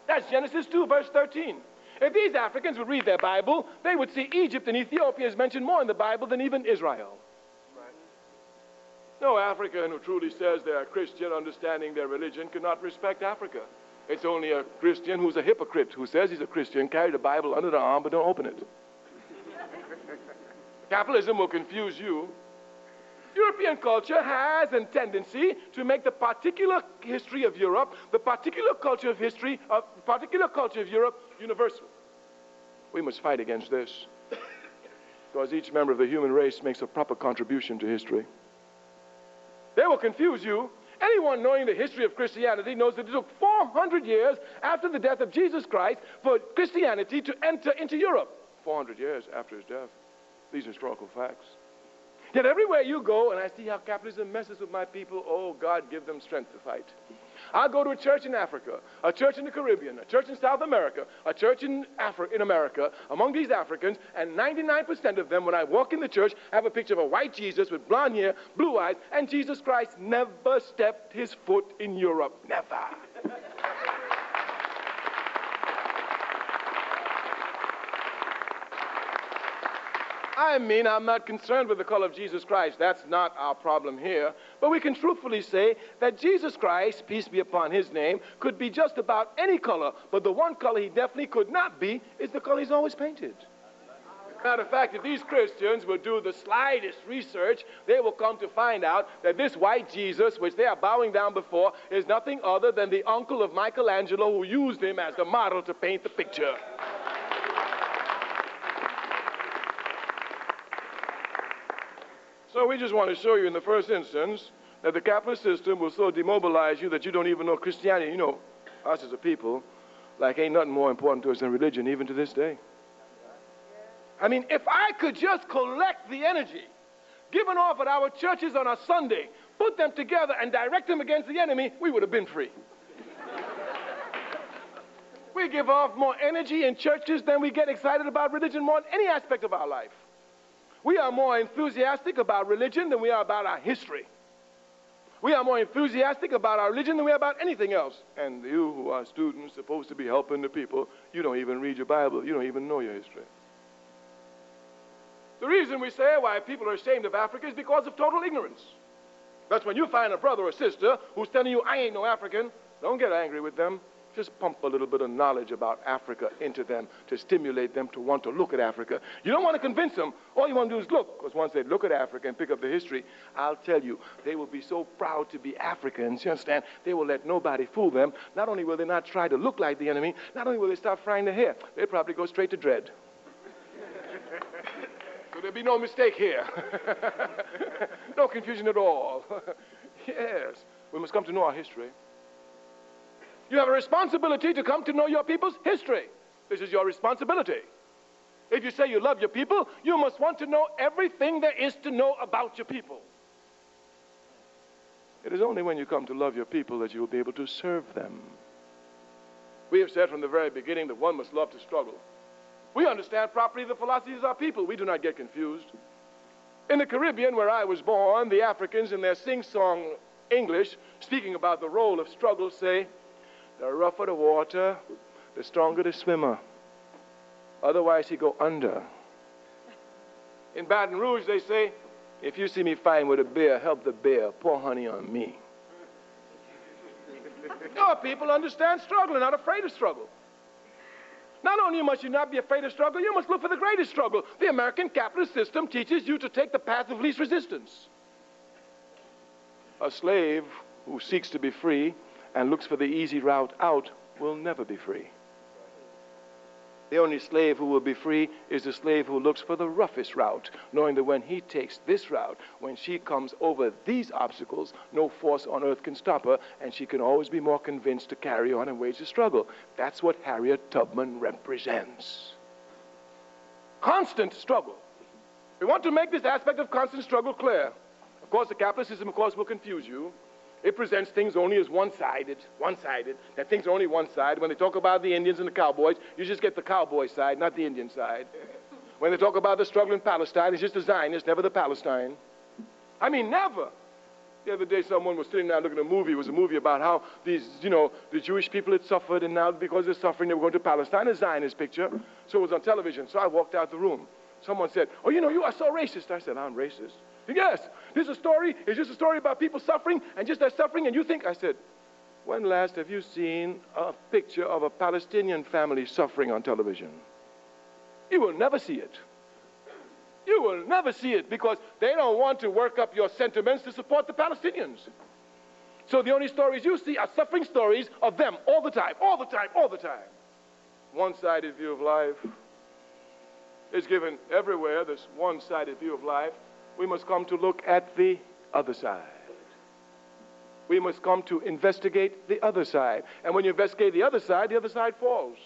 S2: That's Genesis 2, verse 13. If these Africans would read their Bible, they would see Egypt and Ethiopia is mentioned more in the Bible than even Israel. No African who truly says they are Christian, understanding their religion, cannot respect Africa. It's only a Christian who's a hypocrite, who says he's a Christian, carry the Bible under the arm, but don't open it. Capitalism will confuse you. European culture has a tendency to make the particular history of Europe, the particular culture of Europe, universal. We must fight against this, because each member of the human race makes a proper contribution to history. They will confuse you. Anyone knowing the history of Christianity knows that it took 400 years after the death of Jesus Christ for Christianity to enter into Europe. 400 years after his death. These are historical facts. Yet everywhere you go, and I see how capitalism messes with my people, oh, God, give them strength to fight. I'll go to a church in Africa, a church in the Caribbean, a church in South America, a church in America, among these Africans, and 99% of them, when I walk in the church, have a picture of a white Jesus with blonde hair, blue eyes, and Jesus Christ never stepped his foot in Europe. Never. I mean, I'm not concerned with the color of Jesus Christ. That's not our problem here. But we can truthfully say that Jesus Christ, peace be upon his name, could be just about any color. But the one color he definitely could not be is the color he's always painted. Matter of fact, if these Christians will do the slightest research, they will come to find out that this white Jesus, which they are bowing down before, is nothing other than the uncle of Michelangelo, who used him as the model to paint the picture. So we just want to show you in the first instance that the capitalist system will so demobilize you that you don't even know Christianity. You know, us as a people, like ain't nothing more important to us than religion, even to this day. I mean, if I could just collect the energy given off at our churches on a Sunday, put them together and direct them against the enemy, we would have been free. We give off more energy in churches than we get excited about religion more in any aspect of our life. We are more enthusiastic about religion than we are about our history. We are more enthusiastic about our religion than we are about anything else. And you who are students supposed to be helping the people, you don't even read your Bible. You don't even know your history. The reason we say why people are ashamed of Africa is because of total ignorance. That's when you find a brother or sister who's telling you, I ain't no African, don't get angry with them. Just pump a little bit of knowledge about Africa into them to stimulate them to want to look at Africa. You don't want to convince them. All you want to do is look. Because once they look at Africa and pick up the history, I'll tell you, they will be so proud to be Africans, you understand? They will let nobody fool them. Not only will they not try to look like the enemy, not only will they start frying their hair, they'll probably go straight to dread. So there'll be no mistake here. No confusion at all. Yes, we must come to know our history. You have a responsibility to come to know your people's history. This is your responsibility. If you say you love your people, you must want to know everything there is to know about your people. It is only when you come to love your people that you will be able to serve them. We have said from the very beginning that one must love to struggle. We understand properly the philosophies of our people. We do not get confused. In the Caribbean, where I was born, the Africans in their sing-song English, speaking about the role of struggle, say, the rougher the water, the stronger the swimmer. Otherwise, he go under. In Baton Rouge, they say, if you see me fighting with a bear, help the bear, pour honey on me. Your people understand struggle and not afraid of struggle. Not only must you not be afraid of struggle, you must look for the greatest struggle. The American capitalist system teaches you to take the path of least resistance. A slave who seeks to be free and looks for the easy route out will never be free. The only slave who will be free is the slave who looks for the roughest route, knowing that when he takes this route, when she comes over these obstacles, no force on earth can stop her, and she can always be more convinced to carry on and wage the struggle. That's what Harriet Tubman represents. Constant struggle. We want to make this aspect of constant struggle clear. Of course, the capitalist system, of course, will confuse you. It presents things only as one-sided, that things are only one side. When they talk about the Indians and the cowboys, you just get the cowboy side, not the Indian side. When they talk about the struggle in Palestine, it's just the Zionists, never the Palestine. I mean, never. The other day, someone was sitting down looking at a movie. It was a movie about how these, the Jewish people had suffered, and now because they're suffering, they were going to Palestine, a Zionist picture. So it was on television. So I walked out the room. Someone said, "Oh, you are so racist." I said, "I'm racist." "Yes, this is a story. It's just a story about people suffering, and just that suffering, and you think..." I said, "When last have you seen a picture of a Palestinian family suffering on television? You will never see it. You will never see it because they don't want to work up your sentiments to support the Palestinians. So the only stories you see are suffering stories of them all the time, all the time, all the time. One-sided view of life is given everywhere, this one-sided view of life. We must come to look at the other side. We must come to investigate the other side. And when you investigate the other side falls.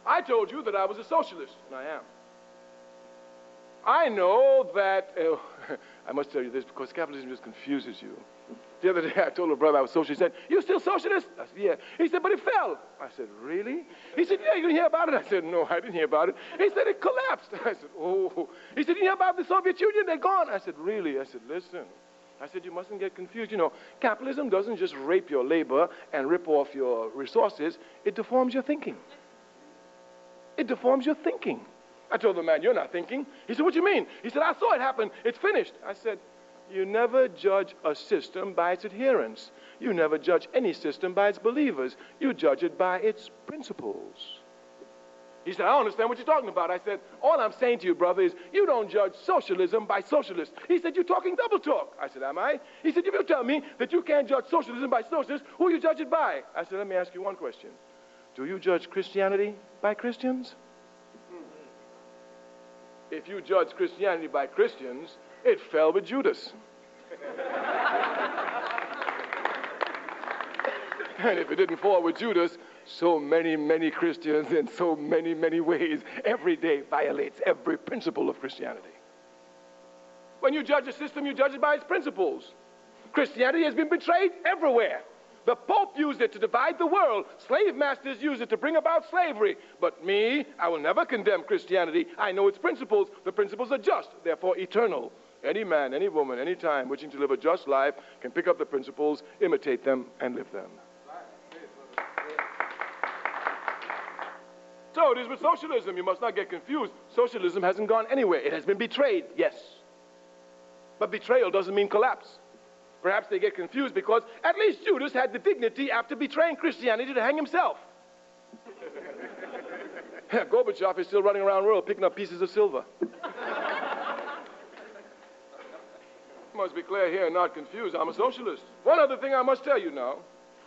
S2: I told you that I was a socialist, and I am. I know that, I must tell you this because capitalism just confuses you. The other day I told a brother I was socialist. He said, "You still socialist?" I said, "Yeah." He said, "But it fell." I said, "Really?" He said, "Yeah, you didn't hear about it?" I said, "No, I didn't hear about it." He said, "It collapsed." I said, "Oh." He said, "You hear about the Soviet Union? They're gone." I said, "Really?" I said, "Listen." I said, "You mustn't get confused. Capitalism doesn't just rape your labor and rip off your resources. It deforms your thinking. It deforms your thinking." I told the man, "You're not thinking." He said, "What do you mean?" He said, "I saw it happen. It's finished." I said, "You never judge a system by its adherents. You never judge any system by its believers. You judge it by its principles." He said, "I don't understand what you're talking about." I said, "All I'm saying to you, brother, is you don't judge socialism by socialists." He said, "You're talking double talk." I said, "Am I?" He said, "If you tell me that you can't judge socialism by socialists, who you judge it by?" I said, "Let me ask you one question. Do you judge Christianity by Christians? If you judge Christianity by Christians, it fell with Judas. And if it didn't fall with Judas, so many, many Christians in so many, many ways every day violates every principle of Christianity. When you judge a system, you judge it by its principles. Christianity has been betrayed everywhere. The Pope used it to divide the world. Slave masters used it to bring about slavery. But me, I will never condemn Christianity. I know its principles. The principles are just, therefore eternal. Any man, any woman, any time wishing to live a just life can pick up the principles, imitate them, and live them. So it is with socialism. You must not get confused. Socialism hasn't gone anywhere. It has been betrayed, yes. But betrayal doesn't mean collapse. Perhaps they get confused because at least Judas had the dignity after betraying Christianity to hang himself. Gorbachev is still running around the world picking up pieces of silver. Must be clear here and not confused. I'm a socialist. One other thing I must tell you now.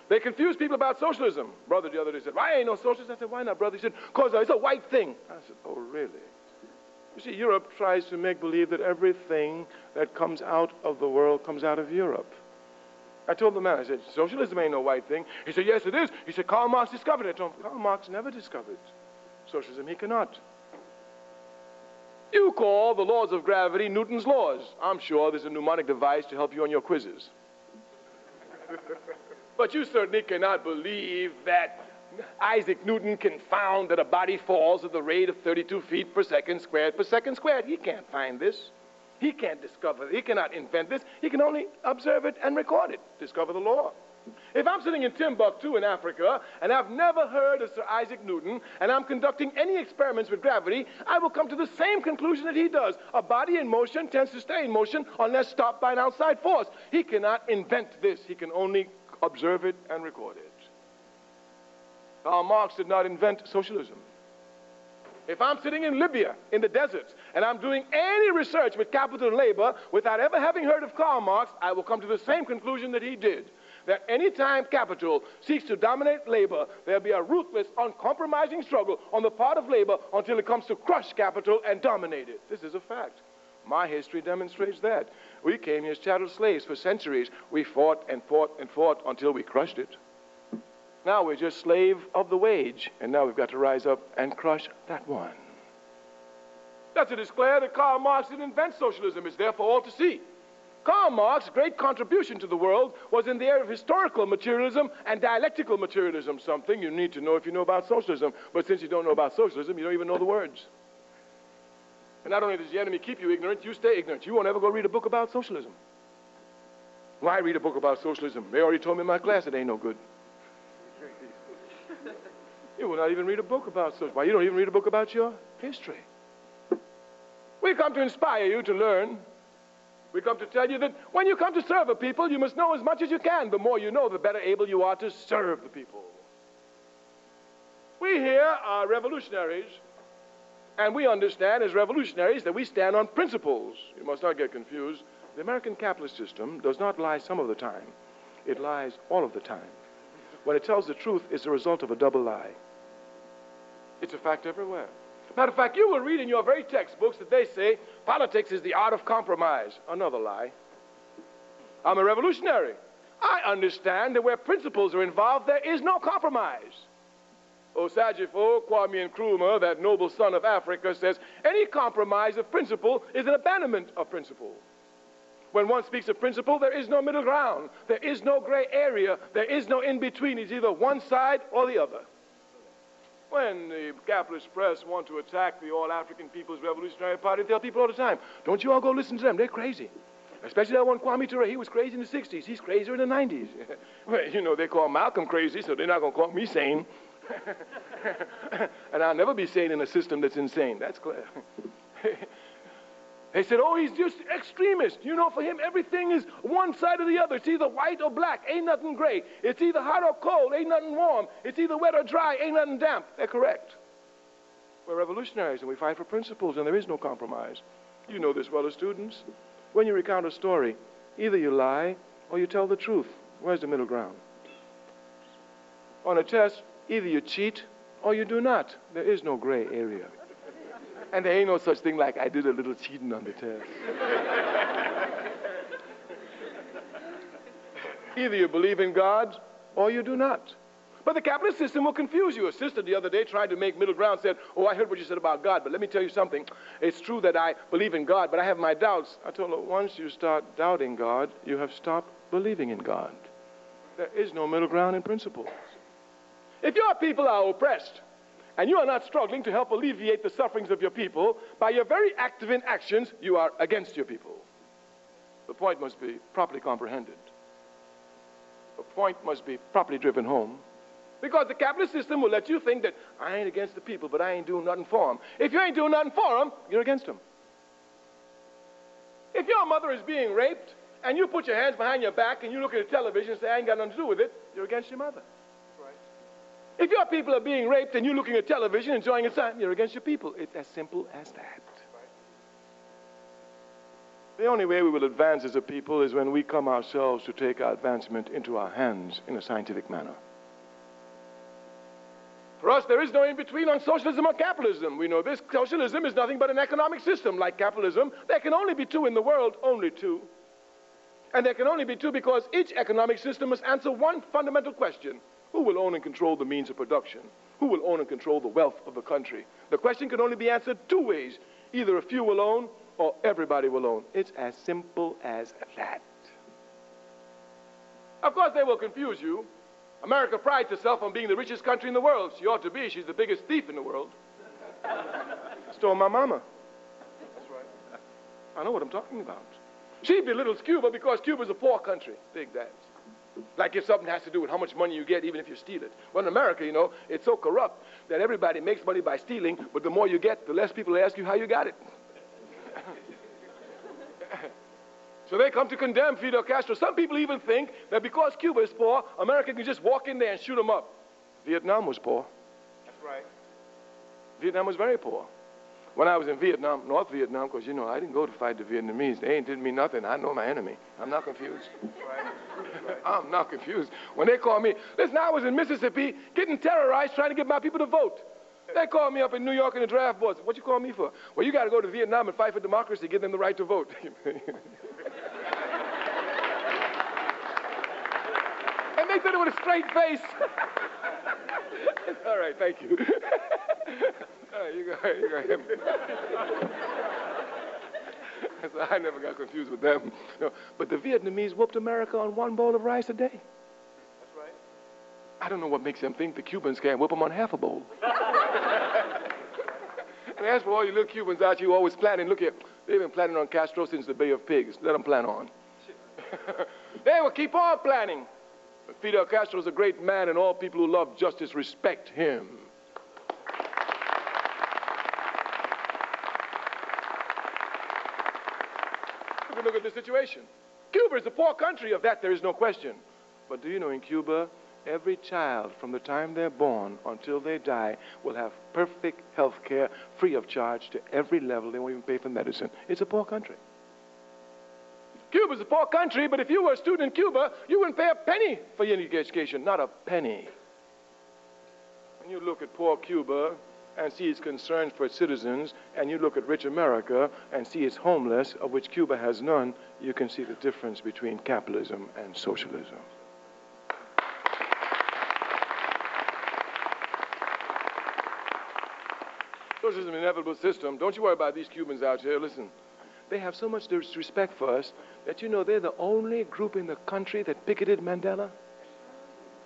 S2: They confuse people about socialism. Brother the other day said, "Why ain't no socialist?" I said, "Why not, brother?" He said, "Because it's a white thing." I said, "Oh, really?" You see, Europe tries to make believe that everything that comes out of the world comes out of Europe. I told the man, I said, "Socialism ain't no white thing." He said, "Yes, it is." He said, "Karl Marx discovered it." I told him, Karl Marx never discovered socialism. He cannot. You call the laws of gravity Newton's laws. I'm sure there's a mnemonic device to help you on your quizzes. But you certainly cannot believe that Isaac Newton can found that a body falls at the rate of 32 feet per second squared. He can't find this. He can't discover it. He cannot invent this. He can only observe it and record it, discover the law. If I'm sitting in Timbuktu in Africa and I've never heard of Sir Isaac Newton and I'm conducting any experiments with gravity, I will come to the same conclusion that he does. A body in motion tends to stay in motion unless stopped by an outside force. He cannot invent this. He can only observe it and record it. Karl Marx did not invent socialism. If I'm sitting in Libya, in the deserts, and I'm doing any research with capital and labor without ever having heard of Karl Marx, I will come to the same conclusion that he did. That any time capital seeks to dominate labor, there'll be a ruthless, uncompromising struggle on the part of labor until it comes to crush capital and dominate it. This is a fact. My history demonstrates that. We came here as chattel slaves for centuries. We fought and fought and fought until we crushed it. Now we're just slave of the wage, and now we've got to rise up and crush that one. That's a disclaimer that Karl Marx didn't invent socialism. It's there for all to see. Karl Marx's great contribution to the world was in the area of historical materialism and dialectical materialism, something you need to know if you know about socialism. But since you don't know about socialism, you don't even know the words. And not only does the enemy keep you ignorant, you stay ignorant. You won't ever go read a book about socialism. Why read a book about socialism? They already told me in my class it ain't no good. You will not even read a book about socialism. Why, you don't even read a book about your history. We come to inspire you to learn. We come to tell you that when you come to serve a people, you must know as much as you can. The more you know, the better able you are to serve the people. We here are revolutionaries, and we understand as revolutionaries that we stand on principles. You must not get confused. The American capitalist system does not lie some of the time. It lies all of the time. When it tells the truth, it's a result of a double lie. It's a fact everywhere. Matter of fact, you will read in your very textbooks that they say politics is the art of compromise. Another lie. I'm a revolutionary. I understand that where principles are involved, there is no compromise. Osajifo, Kwame Ture, that noble son of Africa, says any compromise of principle is an abandonment of principle. When one speaks of principle, there is no middle ground. There is no gray area. There is no in-between. It's either one side or the other. When the capitalist press want to attack the All-African People's Revolutionary Party, they tell people all the time, don't you all go listen to them. They're crazy. Especially that one Kwame Ture. He was crazy in the 60s. He's crazier in the 90s. Well, you know, they call Malcolm crazy, so they're not going to call me sane. And I'll never be sane in a system that's insane. That's clear. They said, oh, he's just extremist. You know, for him, everything is one side or the other. It's either white or black. Ain't nothing gray. It's either hot or cold. Ain't nothing warm. It's either wet or dry. Ain't nothing damp. They're correct. We're revolutionaries, and we fight for principles, and there is no compromise. You know this well as students. When you recount a story, either you lie or you tell the truth. Where's the middle ground? On a test, either you cheat or you do not. There is no gray area. And there ain't no such thing like I did a little cheating on the test. Either you believe in God or you do not. But the capitalist system will confuse you. A sister the other day tried to make middle ground, said, oh, I heard what you said about God, but let me tell you something. It's true that I believe in God, but I have my doubts. I told her, once you start doubting God, you have stopped believing in God. There is no middle ground in principles. If your people are oppressed, and you are not struggling to help alleviate the sufferings of your people, by your very active inactions, you are against your people. The point must be properly comprehended. The point must be properly driven home. Because the capitalist system will let you think that I ain't against the people, but I ain't doing nothing for them. If you ain't doing nothing for them, you're against them. If your mother is being raped, and you put your hands behind your back, and you look at the television and say, I ain't got nothing to do with it, you're against your mother. If your people are being raped and you're looking at television, enjoying it, you're against your people. It's as simple as that. The only way we will advance as a people is when we come ourselves to take our advancement into our hands in a scientific manner. For us, there is no in-between on socialism or capitalism. We know this. Socialism is nothing but an economic system like capitalism. There can only be two in the world, only two. And there can only be two because each economic system must answer one fundamental question. Who will own and control the means of production? Who will own and control the wealth of the country? The question can only be answered two ways. Either a few will own or everybody will own. It's as simple as that. Of course, they will confuse you. America prides herself on being the richest country in the world. She ought to be. She's the biggest thief in the world. Stole my mama. That's right. I know what I'm talking about. She belittles Cuba because Cuba's a poor country. Dig that. Like if something has to do with how much money you get, even if you steal it. Well, in America, you know, it's so corrupt that everybody makes money by stealing, but the more you get, the less people ask you how you got it. So they come to condemn Fidel Castro. Some people even think that because Cuba is poor, America can just walk in there and shoot them up. Vietnam was poor. That's right. Vietnam was very poor. When I was in Vietnam, North Vietnam, because, you know, I didn't go to fight the Vietnamese. They didn't mean nothing. I know my enemy. I'm not confused. Right. I'm not confused. When they call me, listen, I was in Mississippi getting terrorized trying to get my people to vote. They called me up in New York in the draft boards. What you call me for? Well, you got to go to Vietnam and fight for democracy, give them the right to vote. And they said it with a straight face. All right, thank you. You got him. So I never got confused with them. No, but the Vietnamese whooped America on one bowl of rice a day. That's right. I don't know what makes them think the Cubans can't whoop them on half a bowl. And as for all you little Cubans out here, you always planning. Look here, they've been planning on Castro since the Bay of Pigs. Let them plan on. They will keep on planning. But Fidel Castro is a great man, and all people who love justice respect him. Look at the situation. Cuba is a poor country, of that there is no question. But do you know in Cuba, every child from the time they're born until they die will have perfect health care, free of charge to every level. They won't even pay for medicine. It's a poor country. Cuba's a poor country, but if you were a student in Cuba, you wouldn't pay a penny for your education, not a penny. When you look at poor Cuba and see its concerns for its citizens, and you look at rich America and see its homeless, of which Cuba has none, you can see the difference between capitalism and socialism. Socialism is an inevitable system. Don't you worry about these Cubans out here. Listen, they have so much disrespect for us that you know they're the only group in the country that picketed Mandela.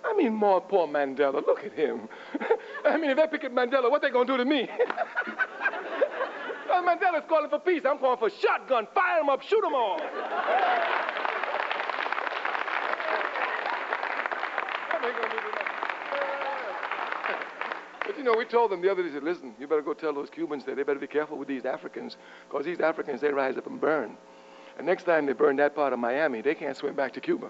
S2: I mean, more poor Mandela. Look at him. I mean, if they picket Mandela, what they gonna do to me? Well, Mandela's calling for peace. I'm calling for shotgun. Fire them up, shoot them all. What they gonna do to me? But you know, we told them the other day, said, listen, you better go tell those Cubans that they better be careful with these Africans, because these Africans, they rise up and burn. And next time they burn that part of Miami, they can't swim back to Cuba.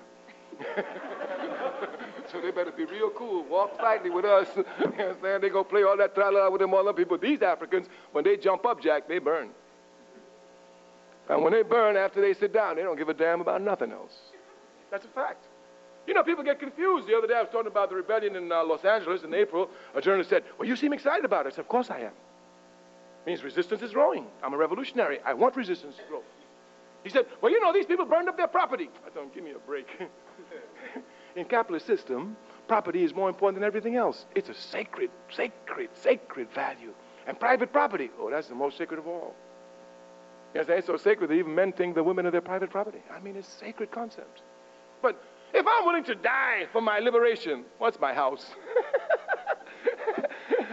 S2: So they better be real cool, walk slightly with us. You understand? They go play all that tra-la with them other people. These Africans, when they jump up, Jack, they burn. And when they burn, after they sit down, they don't give a damn about nothing else. That's a fact. You know, people get confused. The other day I was talking about the rebellion in Los Angeles in April. A journalist said, well, you seem excited about it. I said, of course I am. It means resistance is growing. I'm a revolutionary. I want resistance to grow. He said, well, you know, these people burned up their property. I told him, give me a break. In capitalist system, property is more important than everything else. It's a sacred value. And private property, oh, that's the most sacred of all. Yes, it's so sacred that even men think the women are their private property. I mean, it's a sacred concept. But if I'm willing to die for my liberation, what's my house?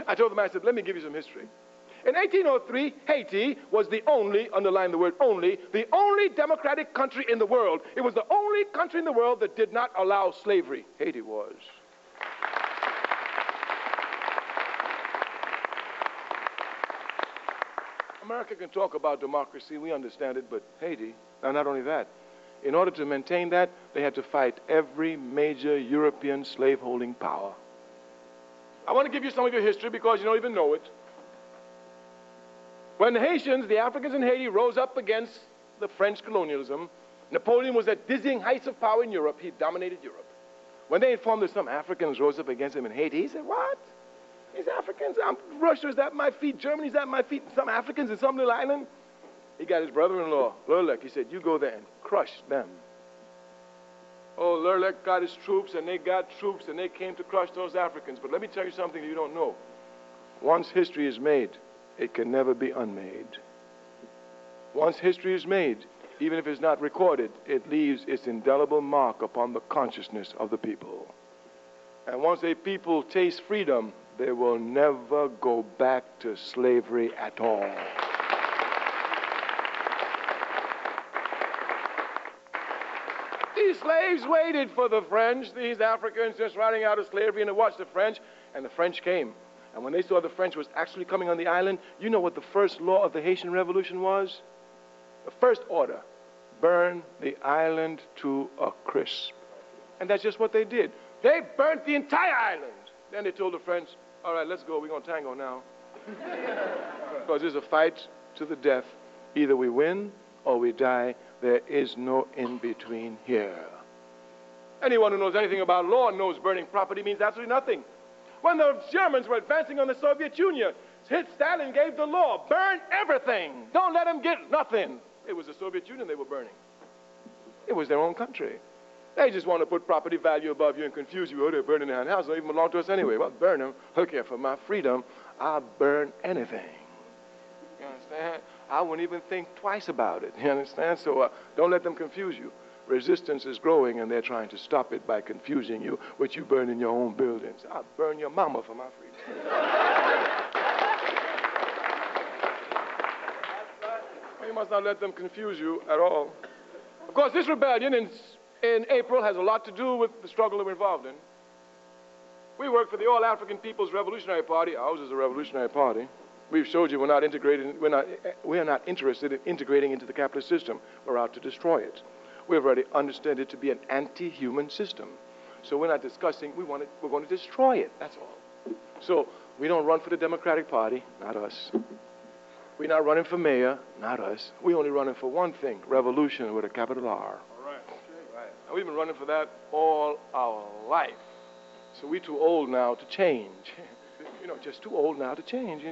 S2: I told the man, I said, let me give you some history. In 1803, Haiti was the only, underline the word only, the only democratic country in the world. It was the only country in the world that did not allow slavery. Haiti was. America can talk about democracy, we understand it, but Haiti, and not only that, in order to maintain that, they had to fight every major European slaveholding power. I want to give you some of your history because you don't even know it. When the Haitians, the Africans in Haiti, rose up against the French colonialism, Napoleon was at dizzying heights of power in Europe. He dominated Europe. When they informed that some Africans rose up against him in Haiti, he said, what? These Africans, Russia's at my feet, Germany's at my feet, some Africans in some little island. He got his brother-in-law, Lurlek. He said, you go there and crush them. Oh, Lurlek got his troops, and they got troops, and they came to crush those Africans. But let me tell you something you don't know. Once history is made, it can never be unmade. Once history is made, even if it's not recorded, it leaves its indelible mark upon the consciousness of the people. And once a people taste freedom, they will never go back to slavery at all. These slaves waited for the French, these Africans just riding out of slavery, and they watched the French, and the French came. And when they saw the French was actually coming on the island, you know what the first law of the Haitian Revolution was? The first order, burn the island to a crisp. And that's just what they did. They burnt the entire island. Then they told the French, all right, let's go, we're going to tango now. Because it's a fight to the death. Either we win or we die. There is no in-between here. Anyone who knows anything about law knows burning property means absolutely nothing. When the Germans were advancing on the Soviet Union, Stalin gave the law, burn everything. Don't let them get nothing. It was the Soviet Union they were burning. It was their own country. They just want to put property value above you and confuse you. Oh, they're burning their own house. They don't even belong to us anyway. Well, burn them. Okay, for my freedom, I'll burn anything. You understand? I wouldn't even think twice about it. You understand? So don't let them confuse you. Resistance is growing, and they're trying to stop it by confusing you, which you burn in your own buildings. I'll burn your mama for my freedom. You must not let them confuse you at all. Of course, this rebellion in April has a lot to do with the struggle that we're involved in. We work for the All African People's Revolutionary Party. Ours is a revolutionary party. We've showed you we're not interested in integrating into the capitalist system. We're out to destroy it. We've already understood it to be an anti-human system. So we're not discussing, we're going to destroy it, that's all. So we don't run for the Democratic Party, not us. We're not running for mayor, not us. We're only running for one thing, revolution with a capital R. All right. Right. And we've been running for that all our life. So we're too old now to change. You know, just too old now to change.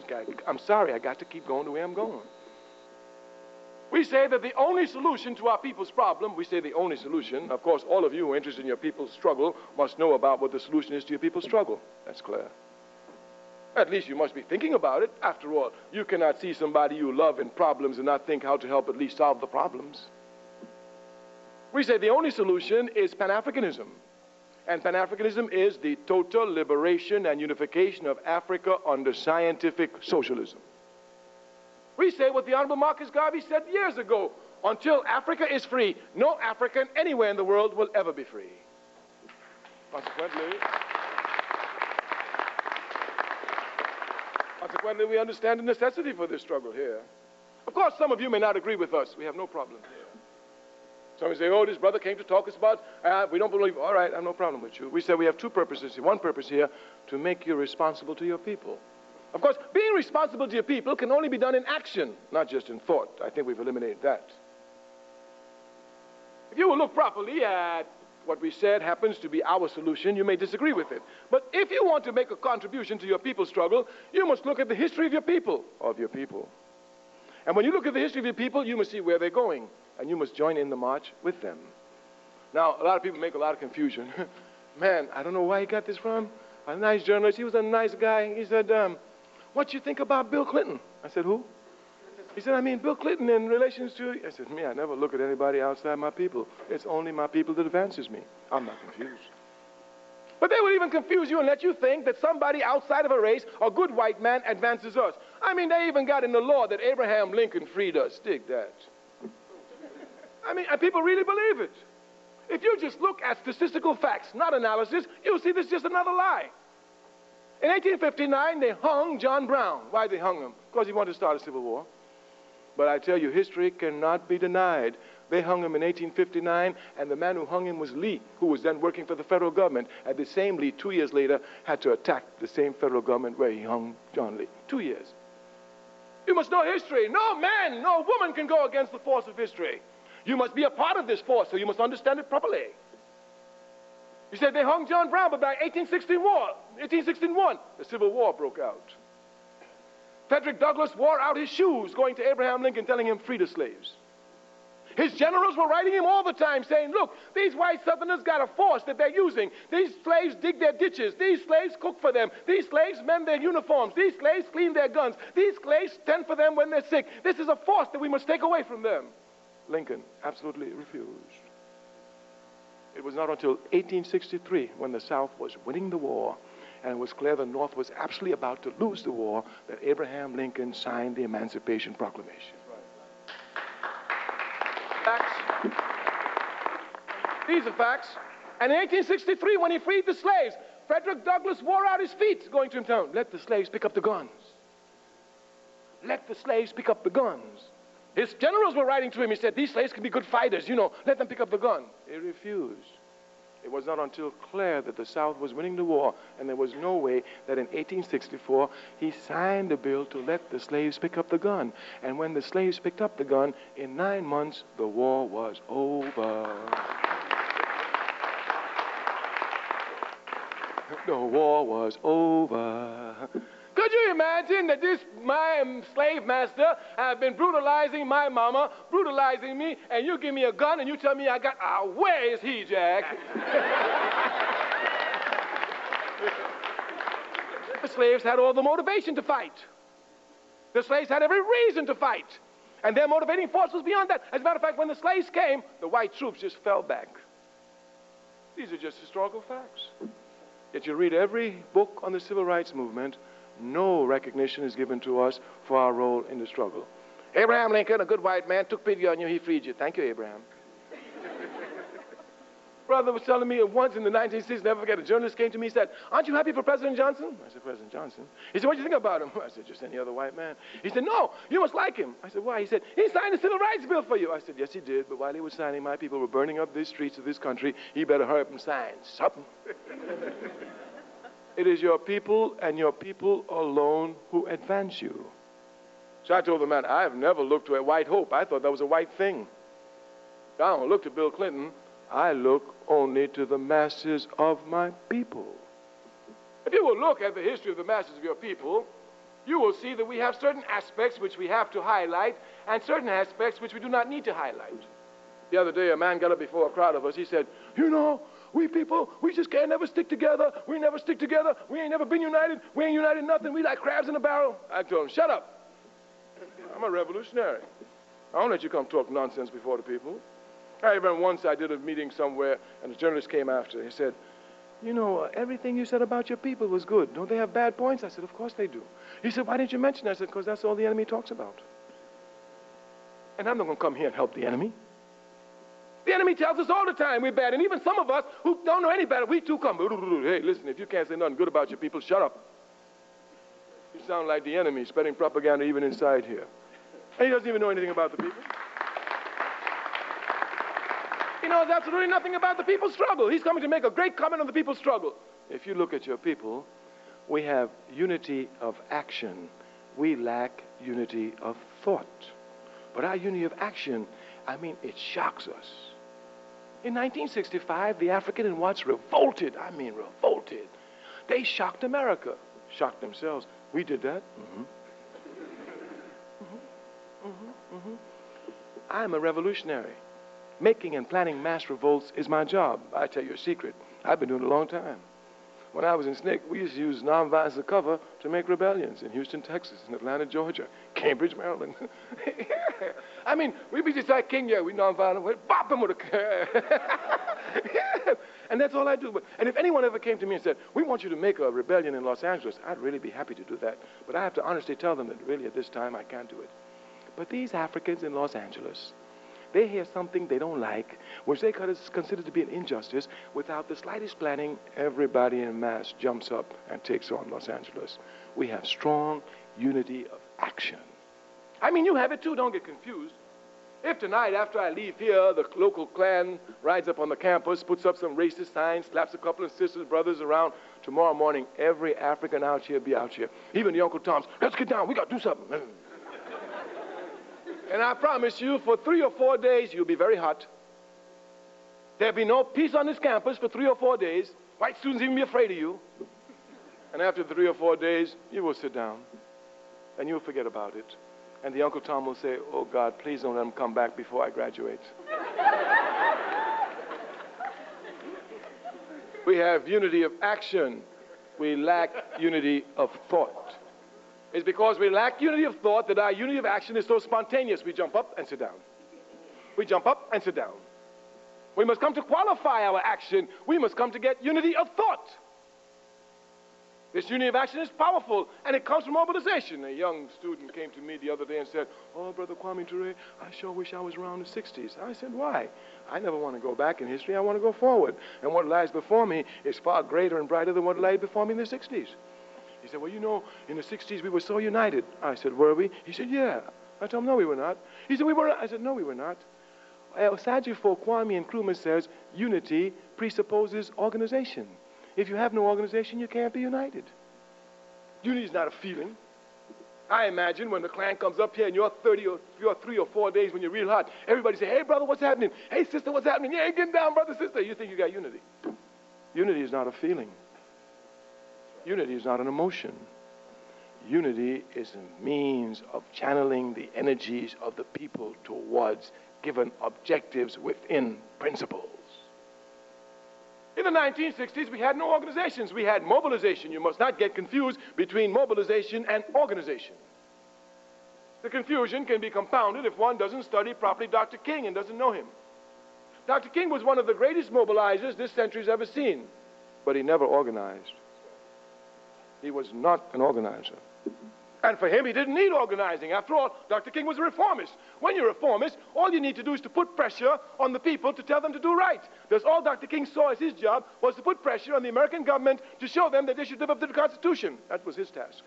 S2: I'm sorry, I got to keep going the way I'm going. We say that the only solution to our people's problem, we say the only solution, of course, all of you who are interested in your people's struggle must know about what the solution is to your people's struggle. That's clear. At least you must be thinking about it. After all, you cannot see somebody you love in problems and not think how to help at least solve the problems. We say the only solution is Pan-Africanism. And Pan-Africanism is the total liberation and unification of Africa under scientific socialism. We say what the Honorable Marcus Garvey said years ago, until Africa is free, no African anywhere in the world will ever be free. Consequently, we understand the necessity for this struggle here. Of course, some of you may not agree with us. We have no problem here. Some of you say, oh, this brother came to talk us about, we don't believe. All right, I have no problem with you. We say we have two purposes. One purpose here, to make you responsible to your people. Of course, being responsible to your people can only be done in action, not just in thought. I think we've eliminated that. If you will look properly at what we said happens to be our solution, you may disagree with it. But if you want to make a contribution to your people's struggle, you must look at the history of your people. And when you look at the history of your people, you must see where they're going, and you must join in the march with them. Now, a lot of people make a lot of confusion. Man, I don't know where he got this from. A nice journalist, he was a nice guy. He said, what you think about Bill Clinton? I said, who? He said, I mean, Bill Clinton in relations to... I said, me, I never look at anybody outside my people. It's only my people that advances me. I'm not confused. But they will even confuse you and let you think that somebody outside of a race, a good white man, advances us. I mean, they even got in the law that Abraham Lincoln freed us. Dig that. I mean, and people really believe it. If you just look at statistical facts, not analysis, you'll see this is just another lie. In 1859, they hung John Brown. Why they hung him? Because he wanted to start a civil war. But I tell you, history cannot be denied. They hung him in 1859, and the man who hung him was Lee, who was then working for the federal government. And the same Lee, 2 years later, had to attack the same federal government where he hung John Lee. 2 years. You must know history. No man, no woman can go against the force of history. You must be a part of this force, so you must understand it properly. You said they hung John Brown, but by 1861, the Civil War broke out. Frederick Douglass wore out his shoes going to Abraham Lincoln telling him, free the slaves. His generals were writing him all the time saying, look, these white Southerners got a force that they're using. These slaves dig their ditches. These slaves cook for them. These slaves mend their uniforms. These slaves clean their guns. These slaves tend for them when they're sick. This is a force that we must take away from them. Lincoln absolutely refused. It was not until 1863, when the South was winning the war, and it was clear the North was absolutely about to lose the war, that Abraham Lincoln signed the Emancipation Proclamation. Facts. These are facts. And in 1863, when he freed the slaves, Frederick Douglass wore out his feet going to him town. Let the slaves pick up the guns. Let the slaves pick up the guns. His generals were writing to him. He said, these slaves can be good fighters, you know, let them pick up the gun. He refused. It was not until clear that the South was winning the war, and there was no way that in 1864 he signed a bill to let the slaves pick up the gun. And when the slaves picked up the gun, in 9 months, the war was over. The war was over. Could you imagine that my slave master had been brutalizing my mama, brutalizing me, and you give me a gun and you tell me I got, where is he, Jack? slaves had all the motivation to fight. The slaves had every reason to fight. And their motivating force was beyond that. As a matter of fact, when the slaves came, the white troops just fell back. These are just historical facts. Yet you read every book on the civil rights movement, no recognition is given to us for our role in the struggle. Abraham Lincoln, a good white man, took pity on you, he freed you. Thank you, Abraham. Brother was telling me once in the 1960s, never forget, a journalist came to me and said, "Aren't you happy for President Johnson?" I said, "President Johnson?" He said, "What do you think about him?" I said, "Just any other white man." He said, "No, you must like him." I said, "Why?" He said, "He signed the Civil Rights Bill for you." I said, "Yes, he did, but while he was signing, my people were burning up these streets of this country. He better hurry up and sign something." It is your people and your people alone who advance you. So I told the man, I have never looked to a white hope. I thought that was a white thing. I don't look to Bill Clinton. I look only to the masses of my people. If you will look at the history of the masses of your people, you will see that we have certain aspects which we have to highlight and certain aspects which we do not need to highlight. The other day, a man got up before a crowd of us. He said, "You know, we people, we just can't never stick together. We never stick together. We ain't never been united. We ain't united nothing. We like crabs in a barrel." I told him, "Shut up. I'm a revolutionary. I don't let you come talk nonsense before the people." I remember once I did a meeting somewhere, and a journalist came after. He said, "You know, everything you said about your people was good. Don't they have bad points?" I said, "Of course they do." He said, "Why didn't you mention that?" I said, "Because that's all the enemy talks about. And I'm not going to come here and help the enemy. The enemy tells us all the time we're bad, and even some of us who don't know any better, we too come. Hey, listen, if you can't say nothing good about your people, shut up. You sound like the enemy spreading propaganda even inside here. And he doesn't even know anything about the people. He knows absolutely nothing about the people's struggle. He's coming to make a great comment on the people's struggle. If you look at your people, we have unity of action. We lack unity of thought. But our unity of action, I mean, it shocks us. In 1965, the African and whites revolted. I mean, revolted. They shocked America, shocked themselves. We did that. I'm a revolutionary. Making and planning mass revolts is my job. I tell you a secret. I've been doing it a long time. When I was in SNCC, we used to use nonviolence as a cover to make rebellions in Houston, Texas, in Atlanta, Georgia, Cambridge, Maryland. I mean, we'd be just like King, we nonviolent, we'd bop him with a And that's all I do. And if anyone ever came to me and said, "We want you to make a rebellion in Los Angeles," I'd really be happy to do that. But I have to honestly tell them that really at this time I can't do it. But these Africans in Los Angeles, they hear something they don't like, which they consider to be an injustice. Without the slightest planning, everybody en masse jumps up and takes on Los Angeles. We have strong unity of action. I mean, you have it too, don't get confused. If tonight, after I leave here, the local clan rides up on the campus, puts up some racist signs, slaps a couple of sisters, brothers around, tomorrow morning, every African out here be out here. Even the Uncle Toms, "Let's get down, we got to do something." And I promise you, for 3 or 4 days, you'll be very hot. There'll be no peace on this campus for 3 or 4 days. White students even be afraid of you. And after 3 or 4 days, you will sit down, and you'll forget about it. And the Uncle Tom will say, "Oh, God, please don't let him come back before I graduate." We have unity of action. We lack unity of thought. It's because we lack unity of thought that our unity of action is so spontaneous. We jump up and sit down. We jump up and sit down. We must come to qualify our action. We must come to get unity of thought. This unity of action is powerful, and it comes from mobilization. A young student came to me the other day and said, "Oh, Brother Kwame Ture, I sure wish I was around the 60s. I said, "Why?" "I never want to go back in history. I want to go forward. And what lies before me is far greater and brighter than what lay before me in the 60s. He said, "Well, you know, in the 60s we were so united." I said, "Were we?" He said, "Yeah." I told him, "No, we were not." He said, "We were." I said, "No, we were not." Sajifo Kwame Nkrumah says, unity presupposes organization. If you have no organization, you can't be united. Unity is not a feeling. I imagine when the clan comes up here and you're 3 or 4 days when you're real hot, everybody say, "Hey, brother, what's happening? Hey, sister, what's happening? Yeah, getting down, brother, sister." You think you got unity. Unity is not a feeling. Unity is not an emotion. Unity is a means of channeling the energies of the people towards given objectives within principles. It In the 1960s, we had no organizations. We had mobilization. You must not get confused between mobilization and organization. The confusion can be compounded if one doesn't study properly Dr. King and doesn't know him. Dr. King was one of the greatest mobilizers this century's ever seen, but he never organized. He was not an organizer. And for him, he didn't need organizing. After all, Dr. King was a reformist. When you're a reformist, all you need to do is to put pressure on the people to tell them to do right. That's all Dr. King saw as his job, was to put pressure on the American government to show them that they should live up to the Constitution. That was his task.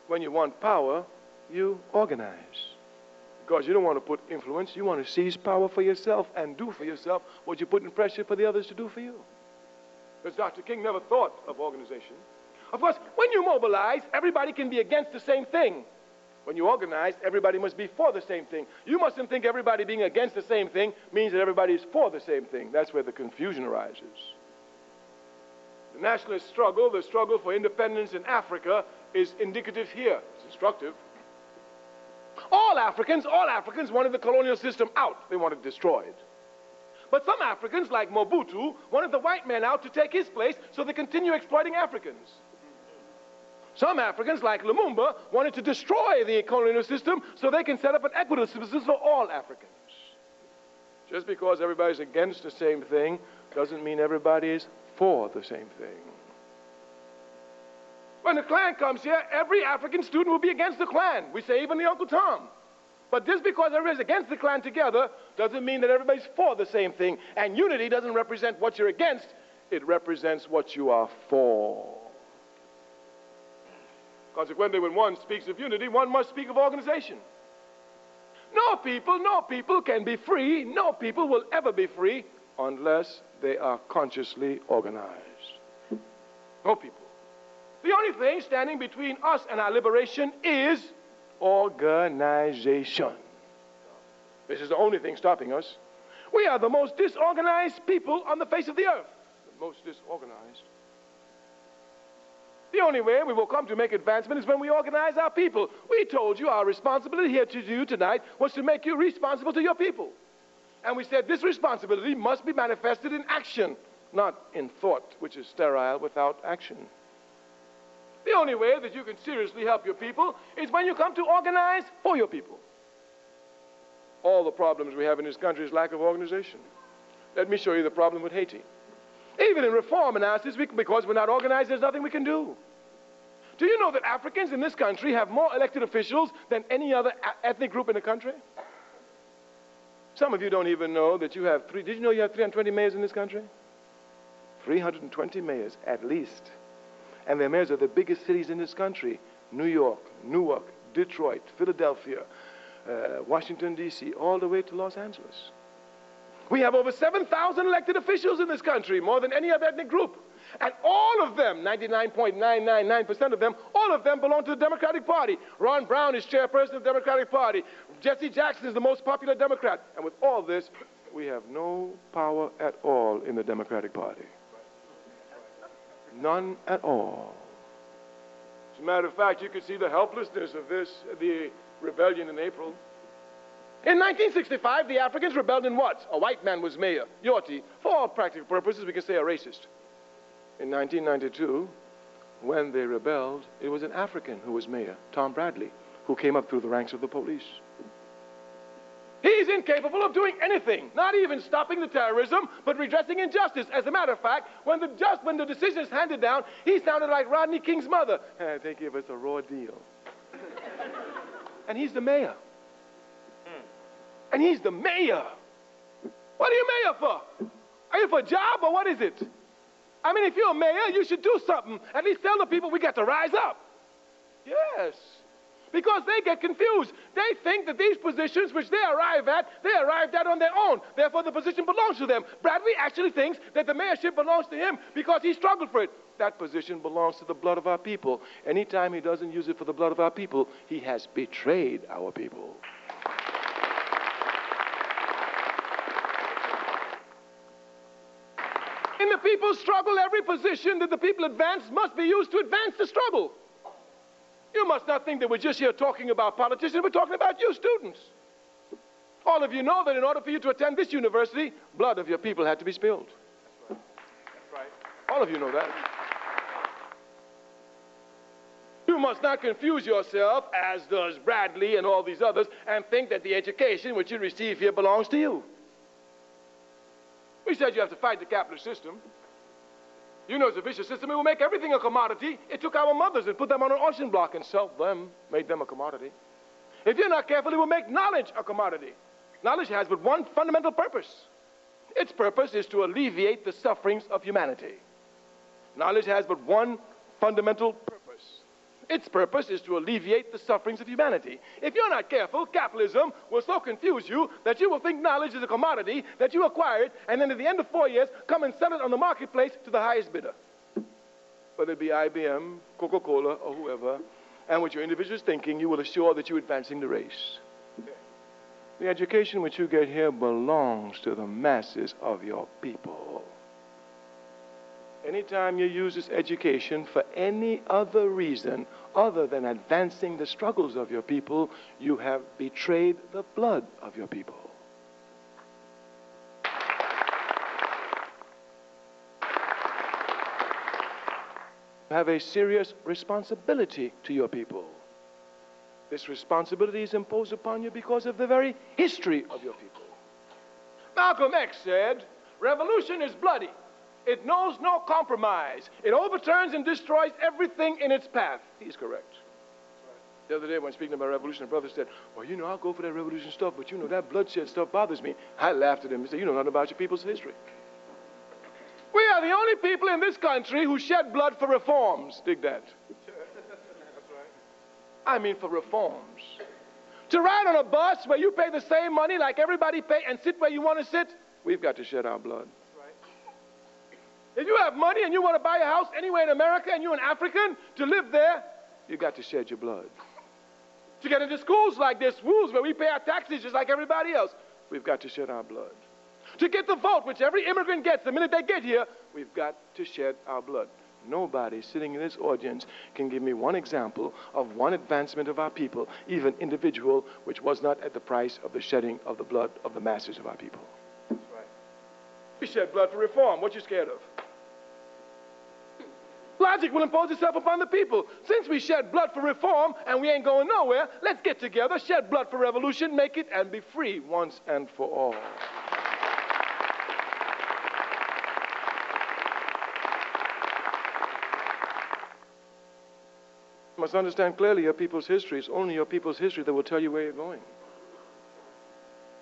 S2: When you want power, you organize. Because you don't want to put influence, you want to seize power for yourself and do for yourself what you put in pressure for the others to do for you. Because Dr. King never thought of organization. Of course, when you mobilize, everybody can be against the same thing. When you organize, everybody must be for the same thing. You mustn't think everybody being against the same thing means that everybody is for the same thing. That's where the confusion arises. The nationalist struggle, the struggle for independence in Africa, is indicative here. It's instructive. All Africans wanted the colonial system out. They wanted it destroyed. But some Africans, like Mobutu, wanted the white man out to take his place so they continue exploiting Africans. Some Africans, like Lumumba, wanted to destroy the colonial system so they can set up an equitable system for all Africans. Just because everybody's against the same thing doesn't mean everybody is for the same thing. When the Klan comes here, every African student will be against the Klan. We say even the Uncle Tom. But just because everybody's against the Klan together doesn't mean that everybody's for the same thing. And unity doesn't represent what you're against. It represents what you are for. Consequently, when one speaks of unity, one must speak of organization. No people can be free. No people will ever be free unless they are consciously organized. No people. The only thing standing between us and our liberation is organization. This is the only thing stopping us. We are the most disorganized people on the face of the earth. The most disorganized. The only way we will come to make advancement is when we organize our people. We told you our responsibility here to you tonight was to make you responsible to your people. And we said this responsibility must be manifested in action, not in thought, which is sterile without action. The only way that you can seriously help your people is when you come to organize for your people. All the problems we have in this country is lack of organization. Let me show you the problem with Haiti. Even in reform analysis, because we're not organized, there's nothing we can do. Do you know that Africans in this country have more elected officials than any other ethnic group in the country? Some of you don't even know that you have did you know you have 320 mayors in this country? 320 mayors, at least. And the mayors of the biggest cities in this country: New York, Newark, Detroit, Philadelphia, Washington, D.C., all the way to Los Angeles. We have over 7,000 elected officials in this country, more than any other ethnic group. And all of them, 99.999% of them, all of them belong to the Democratic Party. Ron Brown is chairperson of the Democratic Party. Jesse Jackson is the most popular Democrat. And with all this, we have no power at all in the Democratic Party. None at all. As a matter of fact, you can see the helplessness of the rebellion in April. In 1965, the Africans rebelled in what? A white man was mayor, Yorty. For all practical purposes, we can say a racist. In 1992, when they rebelled, it was an African who was mayor, Tom Bradley, who came up through the ranks of the police. He's incapable of doing anything, not even stopping the terrorism, but redressing injustice. As a matter of fact, when the decision is handed down, he sounded like Rodney King's mother. They give us a raw deal. And he's the mayor. And he's the mayor. What are you mayor for? Are you for a job or what is it? I mean, if you're a mayor, you should do something. At least tell the people we got to rise up. Yes. Because they get confused. They think that these positions which they arrived at on their own. Therefore, the position belongs to them. Bradley actually thinks that the mayorship belongs to him because he struggled for it. That position belongs to the blood of our people. Anytime he doesn't use it for the blood of our people, he has betrayed our people. In the people's struggle, every position that the people advance must be used to advance the struggle. You must not think that we're just here talking about politicians. We're talking about you students. All of you know that in order for you to attend this university, blood of your people had to be spilled. All of you know that. You must not confuse yourself, as does Bradley and all these others, and think that the education which you receive here belongs to you. We said you have to fight the capitalist system. You know it's a vicious system. It will make everything a commodity. It took our mothers and put them on an auction block and sold them, made them a commodity. If you're not careful, it will make knowledge a commodity. Knowledge has but one fundamental purpose. Its purpose is to alleviate the sufferings of humanity. Knowledge has but one fundamental purpose. Its purpose is to alleviate the sufferings of humanity. If you're not careful, capitalism will so confuse you that you will think knowledge is a commodity that you acquired, and then at the end of 4 years, come and sell it on the marketplace to the highest bidder. Whether it be IBM, Coca-Cola, or whoever, and with your individual thinking, you will assure that you're advancing the race. The education which you get here belongs to the masses of your people. Anytime you use this education for any other reason other than advancing the struggles of your people, you have betrayed the blood of your people. You have a serious responsibility to your people. This responsibility is imposed upon you because of the very history of your people. Malcolm X said, "Revolution is bloody. It knows no compromise. It overturns and destroys everything in its path." He's correct. The other day when speaking about revolution, a brother said, "Well, you know, I'll go for that revolution stuff, but you know, that bloodshed stuff bothers me." I laughed at him and said, "You know nothing about your people's history." We are the only people in this country who shed blood for reforms. Dig that. That's right. I mean for reforms. To ride on a bus where you pay the same money like everybody pay and sit where you want to sit, we've got to shed our blood. If you have money and you want to buy a house anywhere in America and you're an African, to live there, you've got to shed your blood. To get into schools like this, schools where we pay our taxes just like everybody else, we've got to shed our blood. To get the vote, which every immigrant gets the minute they get here, we've got to shed our blood. Nobody sitting in this audience can give me one example of one advancement of our people, even individual, which was not at the price of the shedding of the blood of the masses of our people. That's right. We shed blood for reform. What you scared of? Logic will impose itself upon the people. Since we shed blood for reform and we ain't going nowhere, let's get together, shed blood for revolution, make it, and be free once and for all. You must understand clearly your people's history. It's only your people's history that will tell you where you're going.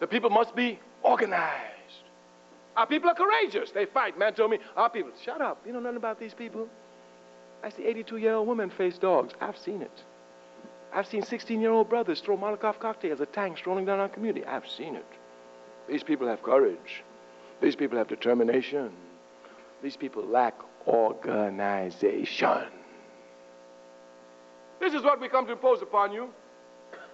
S2: The people must be organized. Our people are courageous. They fight. Man told me, our people, shut up. You know nothing about these people. I see 82-year-old women face dogs. I've seen it. I've seen 16-year-old brothers throw Molotov cocktails at tanks strolling down our community. I've seen it. These people have courage. These people have determination. These people lack organization. This is what we come to impose upon you.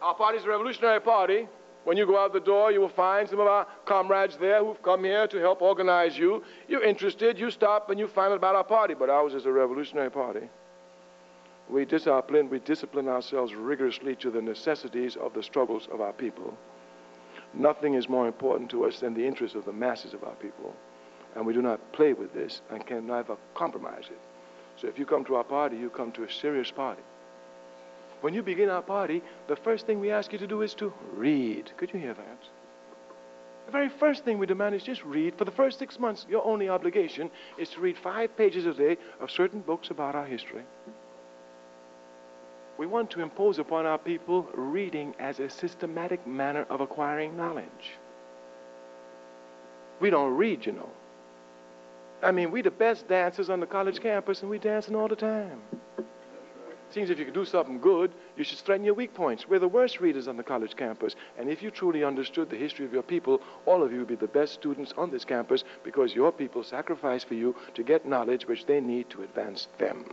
S2: Our party is a revolutionary party. When you go out the door, you will find some of our comrades there who've come here to help organize you. You're interested, you stop, and you find out about our party. But ours is a revolutionary party. We discipline ourselves rigorously to the necessities of the struggles of our people. Nothing is more important to us than the interests of the masses of our people. And we do not play with this and can neither compromise it. So if you come to our party, you come to a serious party. When you begin our party, the first thing we ask you to do is to read. Could you hear that? The very first thing we demand is just read. For the first 6 months, your only obligation is to read 5 pages a day of certain books about our history. We want to impose upon our people reading as a systematic manner of acquiring knowledge. We don't read, you know. I mean, we the best dancers on the college campus, and we dancing all the time. Seems if you could do something good, you should strengthen your weak points. We're the worst readers on the college campus. And if you truly understood the history of your people, all of you would be the best students on this campus because your people sacrificed for you to get knowledge which they need to advance them.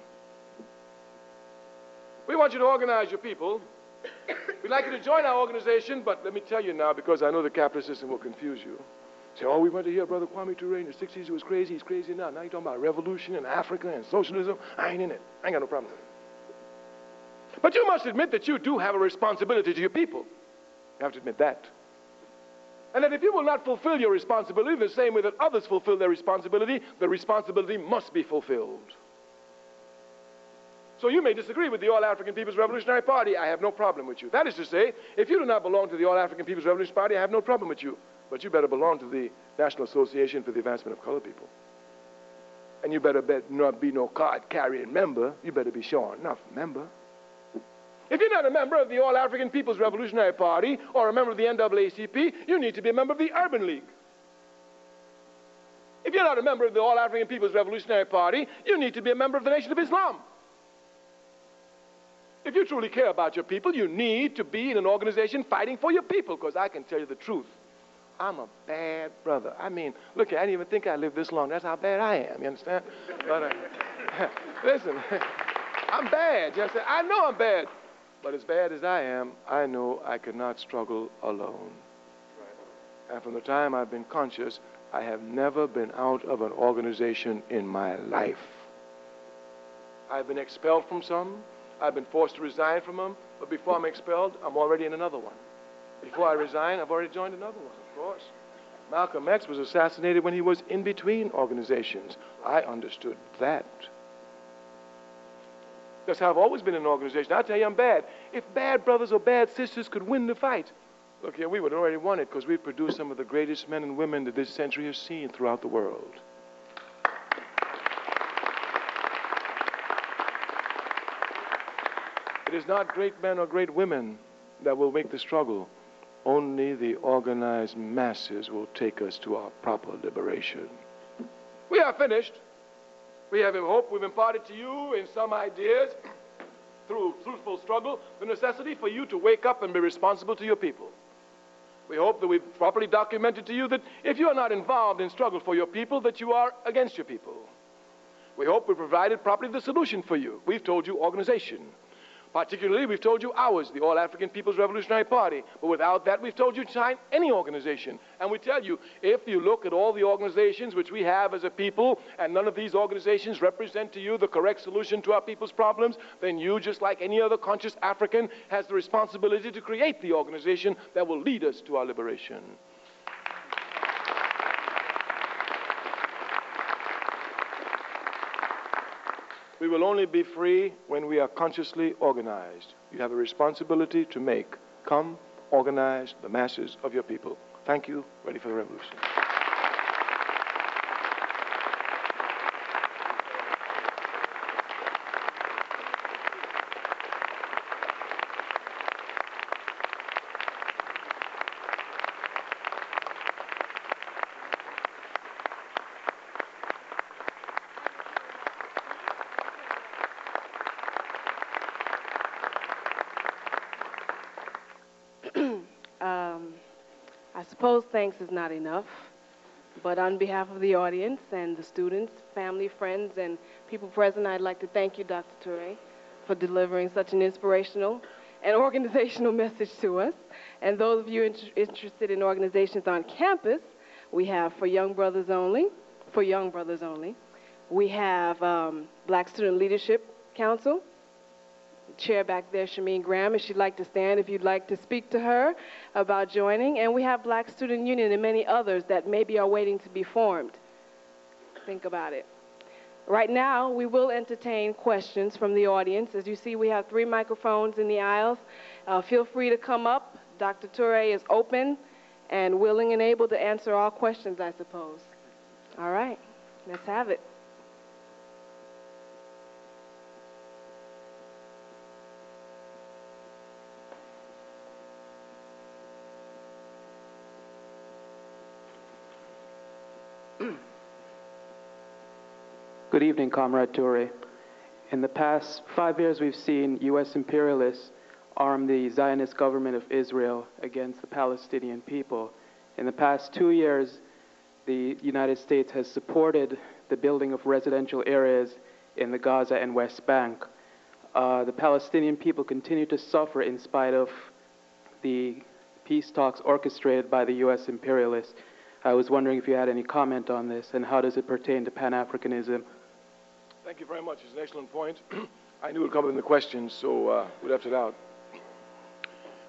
S2: We want you to organize your people. We'd like you to join our organization, but let me tell you now, because I know the capitalist system will confuse you. Say, oh, we went to hear Brother Kwame Ture in the 60s. He was crazy. He's crazy now. Now you're talking about revolution and Africa and socialism. I ain't in it. I ain't got no problem with it. But you must admit that you do have a responsibility to your people. You have to admit that. And that if you will not fulfill your responsibility the same way that others fulfill their responsibility, the responsibility must be fulfilled. So you may disagree with the All-African People's Revolutionary Party. I have no problem with you. That is to say, if you do not belong to the All-African People's Revolutionary Party, I have no problem with you. But you better belong to the National Association for the Advancement of Colored People. And you better not be no card-carrying member. You better be sure enough member. If you're not a member of the All-African People's Revolutionary Party or a member of the NAACP, you need to be a member of the Urban League. If you're not a member of the All-African People's Revolutionary Party, you need to be a member of the Nation of Islam. If you truly care about your people, you need to be in an organization fighting for your people, because I can tell you the truth. I'm a bad brother. I mean, look, I didn't even think I lived this long. That's how bad I am, you understand? But listen, I'm bad. You understand? I know I'm bad. But as bad as I am, I know I cannot struggle alone. And from the time I've been conscious, I have never been out of an organization in my life. I've been expelled from some. I've been forced to resign from them. But before I'm expelled, I'm already in another one. Before I resign, I've already joined another one, of course. Malcolm X was assassinated when he was in between organizations. I understood that. That's how I've always been in an organization. I'll tell you I'm bad. If bad brothers or bad sisters could win the fight, look here, we would have already won it, because we've produced some of the greatest men and women that this century has seen throughout the world. It is not great men or great women that will make the struggle. Only the organized masses will take us to our proper liberation. We are finished. We have hope. We've imparted to you in some ideas, through truthful struggle, the necessity for you to wake up and be responsible to your people. We hope that we've properly documented to you that if you are not involved in struggle for your people, that you are against your people. We hope we provided properly the solution for you. We've told you organization. Particularly, we've told you ours, the All-African People's Revolutionary Party. But without that, we've told you to sign any organization. And we tell you, if you look at all the organizations which we have as a people, and none of these organizations represent to you the correct solution to our people's problems, then you, just like any other conscious African, has the responsibility to create the organization that will lead us to our liberation. We will only be free when we are consciously organized. You have a responsibility to make. Come, organize the masses of your people. Thank you. Ready for the revolution.
S1: I suppose thanks is not enough, but on behalf of the audience and the students, family, friends, and people present, I'd like to thank you, Dr. Ture, for delivering such an inspirational and organizational message to us. And those of you interested in organizations on campus, we have For Young Brothers Only, we have Black Student Leadership Council, chair back there, Shameen Graham, if she'd like to stand, if you'd like to speak to her about joining. And we have Black Student Union and many others that maybe are waiting to be formed. Think about it. Right now, we will entertain questions from the audience. As you see, we have 3 microphones in the aisles. Feel free to come up. Dr. Ture is open and willing and able to answer all questions, I suppose. All right, let's have it.
S3: Good evening, Comrade Ture. In the past 5 years, we've seen U.S. imperialists arm the Zionist government of Israel against the Palestinian people. In the past 2 years, the United States has supported the building of residential areas in the Gaza and West Bank. The Palestinian people continue to suffer in spite of the peace talks orchestrated by the U.S. imperialists. I was wondering if you had any comment on this, and how does it pertain to Pan-Africanism?
S2: Thank you very much. It's an excellent point. I knew it would come up in the questions, so we left it out.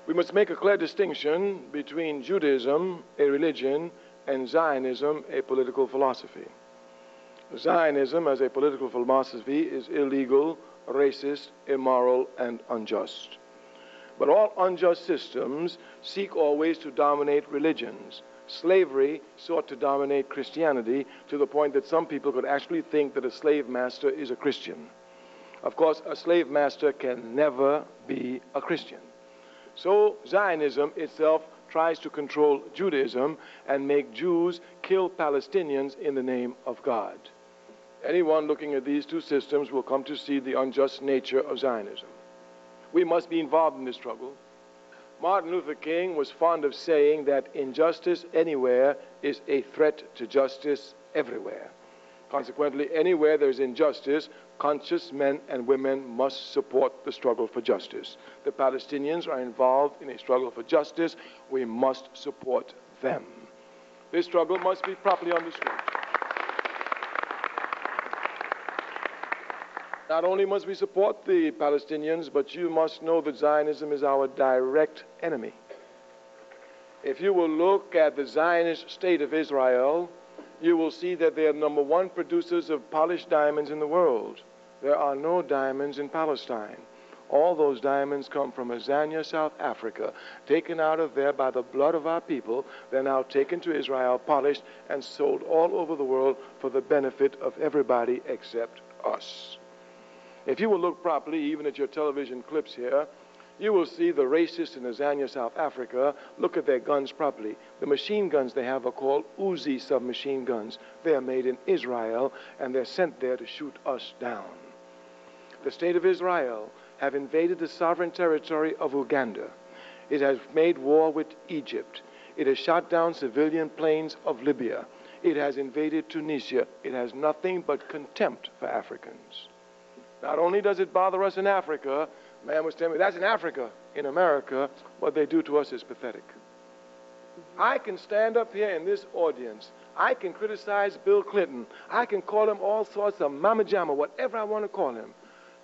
S2: We must make a clear distinction between Judaism, a religion, and Zionism, a political philosophy. Zionism as a political philosophy is illegal, racist, immoral, and unjust. But all unjust systems seek always to dominate religions. Slavery sought to dominate Christianity to the point that some people could actually think that a slave master is a Christian. Of course, a slave master can never be a Christian. So Zionism itself tries to control Judaism and make Jews kill Palestinians in the name of God. Anyone looking at these two systems will come to see the unjust nature of Zionism. We must be involved in this struggle. Martin Luther King was fond of saying that injustice anywhere is a threat to justice everywhere. Consequently, anywhere there is injustice, conscious men and women must support the struggle for justice. The Palestinians are involved in a struggle for justice. We must support them. This struggle must be properly understood. Not only must we support the Palestinians, but you must know that Zionism is our direct enemy. If you will look at the Zionist state of Israel, you will see that they are number one producers of polished diamonds in the world. There are no diamonds in Palestine. All those diamonds come from Azania, South Africa, taken out of there by the blood of our people. They're now taken to Israel, polished, and sold all over the world for the benefit of everybody except us. If you will look properly, even at your television clips here, you will see the racists in Azania, South Africa. Look at their guns properly. The machine guns they have are called Uzi submachine guns. They are made in Israel, and they're sent there to shoot us down. The state of Israel have invaded the sovereign territory of Uganda. It has made war with Egypt. It has shot down civilian planes of Libya. It has invaded Tunisia. It has nothing but contempt for Africans. Not only does it bother us in Africa, man was telling me, that's in Africa. In America, what they do to us is pathetic. I can stand up here in this audience. I can criticize Bill Clinton. I can call him all sorts of mama jamma, whatever I want to call him.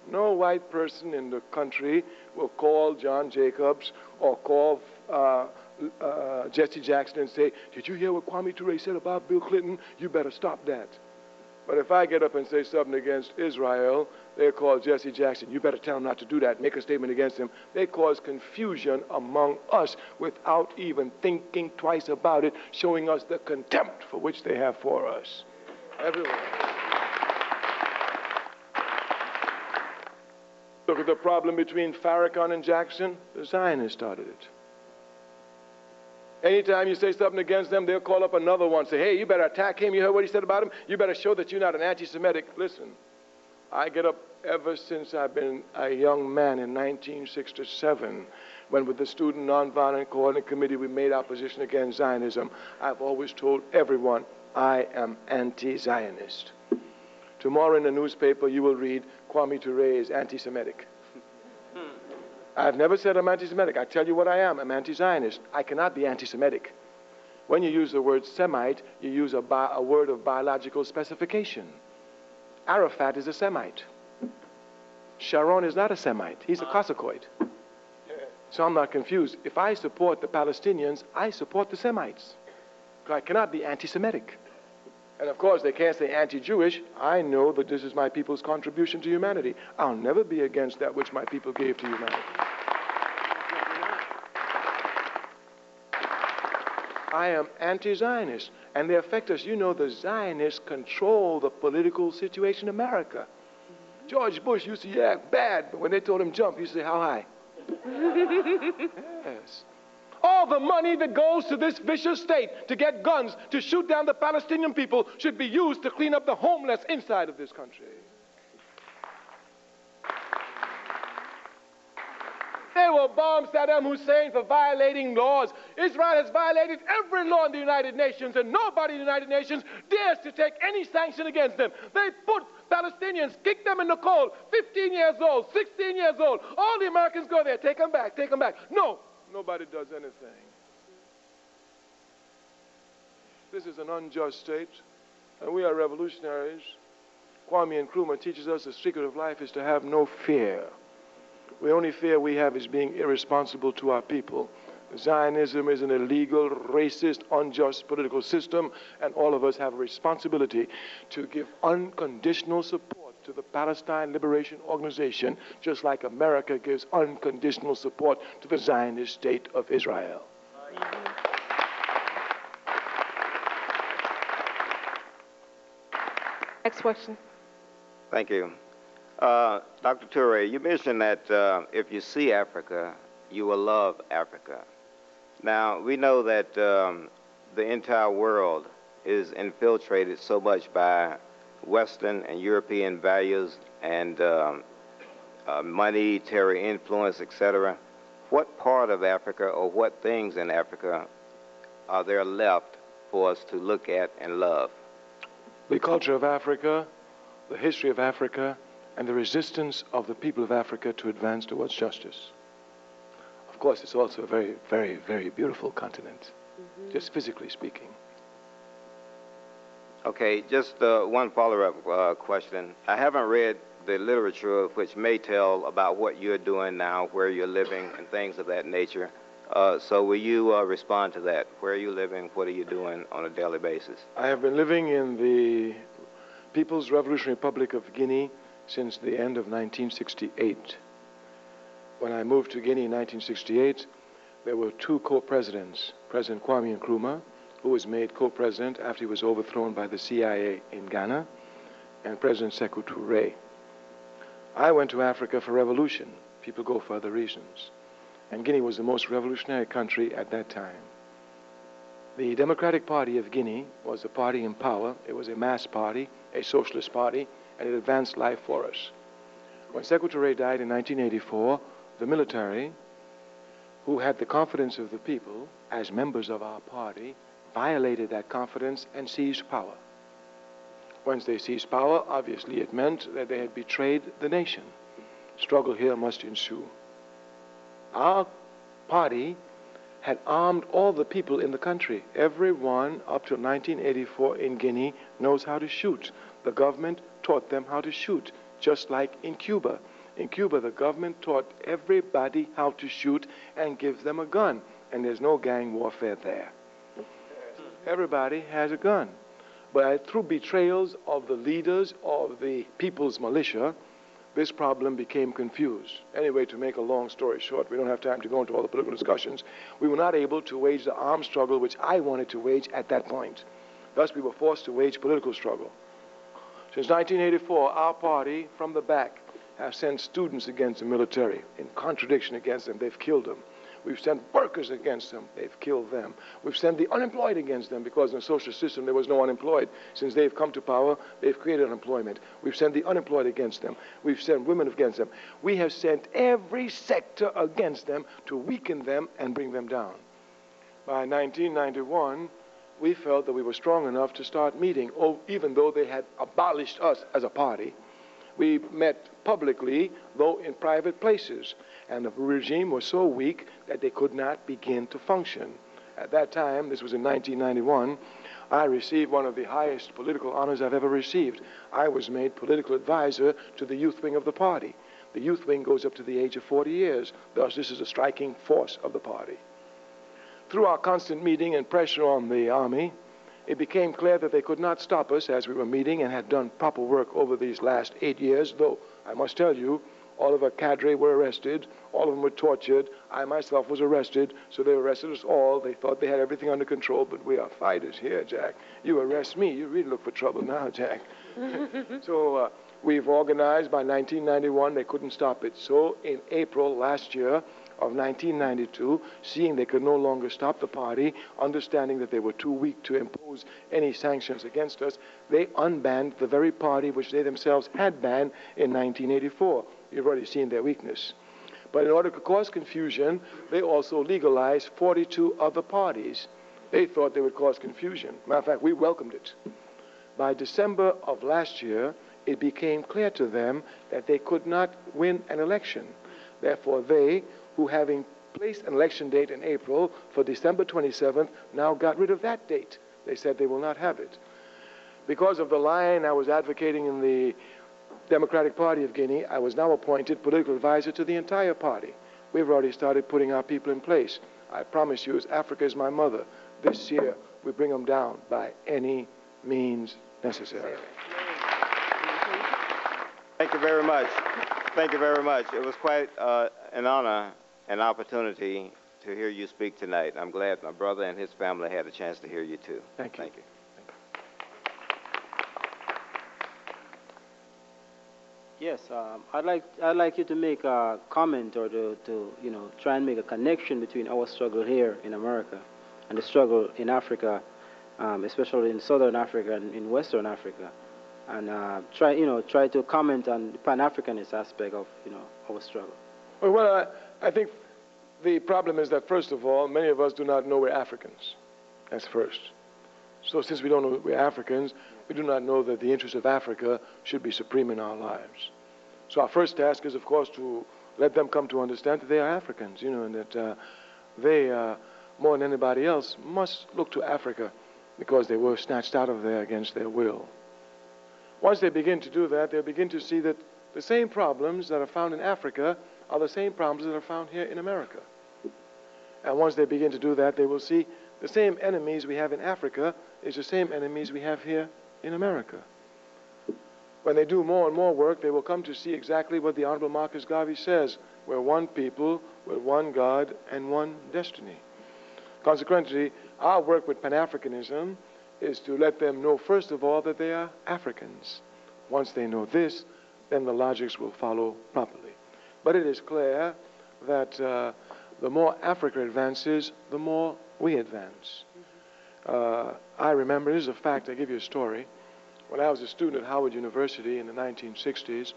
S2: No white person in the country will call John Jacobs or call Jesse Jackson and say, did you hear what Kwame Ture said about Bill Clinton? You better stop that. But if I get up and say something against Israel, they call Jesse Jackson, you better tell him not to do that, make a statement against him. They cause confusion among us without even thinking twice about it, showing us the contempt for which they have for us. Everywhere. Look at the problem between Farrakhan and Jackson. The Zionists started it. Anytime you say something against them, they'll call up another one, say, hey, you better attack him. You heard what he said about him? You better show that you're not an anti-Semitic. Listen, I get up ever since I've been a young man in 1967, when with the Student Nonviolent Coordinating Committee we made our position against Zionism. I've always told everyone I am anti-Zionist. Tomorrow in the newspaper you will read Kwame Ture is anti-Semitic. I've never said I'm anti-Semitic. I tell you what I am. I'm anti-Zionist. I cannot be anti-Semitic. When you use the word Semite, you use a word of biological specification. Arafat is a Semite. Sharon is not a Semite. He's a Cossacoid. So I'm not confused. If I support the Palestinians, I support the Semites. I cannot be anti-Semitic. And of course, they can't say anti-Jewish. I know that this is my people's contribution to humanity. I'll never be against that which my people gave to humanity. I am anti-Zionist, and they affect us. You know, the Zionists control the political situation in America. George Bush used to act bad, but when they told him jump, he used to say, how high? Yes. All the money that goes to this vicious state to get guns to shoot down the Palestinian people should be used to clean up the homeless inside of this country. They will bomb Saddam Hussein for violating laws. Israel has violated every law in the United Nations, and nobody in the United Nations dares to take any sanction against them. They put Palestinians, kick them in the cold, 15 years old, 16 years old. All the Americans go there, take them back, take them back. No. Nobody does anything. This is an unjust state, and we are revolutionaries. Kwame Nkrumah teaches us the secret of life is to have no fear. The only fear we have is being irresponsible to our people. Zionism is an illegal, racist, unjust political system, and all of us have a responsibility to give unconditional support to the Palestine Liberation Organization, just like America gives unconditional support to the Zionist state of Israel.
S1: Next question.
S4: Thank you. Dr. Ture, you mentioned that if you see Africa, you will love Africa. Now, we know that the entire world is infiltrated so much by Western and European values and monetary influence, etc. What part of Africa or what things in Africa are there left for us to look at and love?
S2: The culture of Africa, the history of Africa, and the resistance of the people of Africa to advance towards justice. Of course, it's also a very, very, very beautiful continent, just physically speaking.
S4: Okay, just one follow-up question. I haven't read the literature which may tell about what you're doing now, where you're living, and things of that nature. So will you respond to that? Where are you living? What are you doing on a daily basis?
S2: I have been living in the People's Revolutionary Republic of Guinea since the end of 1968. When I moved to Guinea in 1968, there were two co-presidents, President Kwame Nkrumah, who was made co-president after he was overthrown by the CIA in Ghana, and President Stokely Ture. I went to Africa for revolution. People go for other reasons. And Guinea was the most revolutionary country at that time. The Democratic Party of Guinea was the party in power. It was a mass party, a socialist party, and it advanced life for us. When Stokely Ture died in 1984, the military, who had the confidence of the people as members of our party, violated that confidence and seized power. Once they seized power, obviously it meant that they had betrayed the nation. Struggle here must ensue. Our party had armed all the people in the country. Everyone up to 1984 in Guinea knows how to shoot. The government taught them how to shoot, just like in Cuba. In Cuba, the government taught everybody how to shoot and gives them a gun, and there's no gang warfare there. Everybody has a gun. But through betrayals of the leaders of the people's militia, this problem became confused. Anyway, to make a long story short, we don't have time to go into all the political discussions. We were not able to wage the armed struggle which I wanted to wage at that point. Thus, we were forced to wage political struggle. Since 1984, our party, from the back, have sent students against the military. In contradiction against them, they've killed them. We've sent workers against them. They've killed them. We've sent the unemployed against them because in the social system there was no unemployed. Since they've come to power, they've created unemployment. We've sent the unemployed against them. We've sent women against them. We have sent every sector against them to weaken them and bring them down. By 1991, we felt that we were strong enough to start meeting, even though they had abolished us as a party. We met publicly, though in private places, and the regime was so weak that they could not begin to function. At that time, this was in 1991, I received one of the highest political honors I've ever received. I was made political advisor to the youth wing of the party. The youth wing goes up to the age of 40 years. Thus, this is a striking force of the party. Through our constant meeting and pressure on the army, it became clear that they could not stop us as we were meeting and had done proper work over these last 8 years, though I must tell you, all of our cadre were arrested, all of them were tortured, I myself was arrested, so they arrested us all. They thought they had everything under control, but we are fighters here, Jack. You arrest me, you really look for trouble now, Jack. So we've organized. By 1991, they couldn't stop it. So in April last year, of 1992, seeing they could no longer stop the party, understanding that they were too weak to impose any sanctions against us, they unbanned the very party which they themselves had banned in 1984. You've already seen their weakness. But in order to cause confusion, they also legalized 42 other parties. They thought they would cause confusion. Matter of fact, we welcomed it. By December of last year, it became clear to them that they could not win an election. Therefore, they, who having placed an election date in April for December 27th, now got rid of that date. They said they will not have it. Because of the line I was advocating in the Democratic Party of Guinea, I was now appointed political advisor to the entire party. We've already started putting our people in place. I promise you, as Africa is my mother, this year we bring them down by any means necessary.
S4: Thank you very much. Thank you very much. It was quite an honor and opportunity to hear you speak tonight. I'm glad my brother and his family had a chance to hear you too.
S2: Thank you.
S4: Thank you.
S5: Yes, I'd like you to make a comment or to try and make a connection between our struggle here in America and the struggle in Africa, especially in Southern Africa and in Western Africa, and try to comment on the Pan-Africanist aspect of our struggle.
S2: Well, I think the problem is that, first of all, many of us do not know we're Africans. That's first. So since we don't know we're Africans, we do not know that the interests of Africa should be supreme in our lives. So our first task is, of course, to let them come to understand that they are Africans, and that they, more than anybody else, must look to Africa because they were snatched out of there against their will. Once they begin to do that, they'll begin to see that the same problems that are found in Africa are the same problems that are found here in America. And once they begin to do that, they will see the same enemies we have in Africa is the same enemies we have here in America. When they do more and more work, they will come to see exactly what the Honorable Marcus Garvey says. We're one people, with one God, and one destiny. Consequently, our work with Pan-Africanism is to let them know, first of all, that they are Africans. Once they know this, then the logics will follow properly. But it is clear that the more Africa advances, the more we advance. I remember, this is a fact, I'll give you a story. When I was a student at Howard University in the 1960s,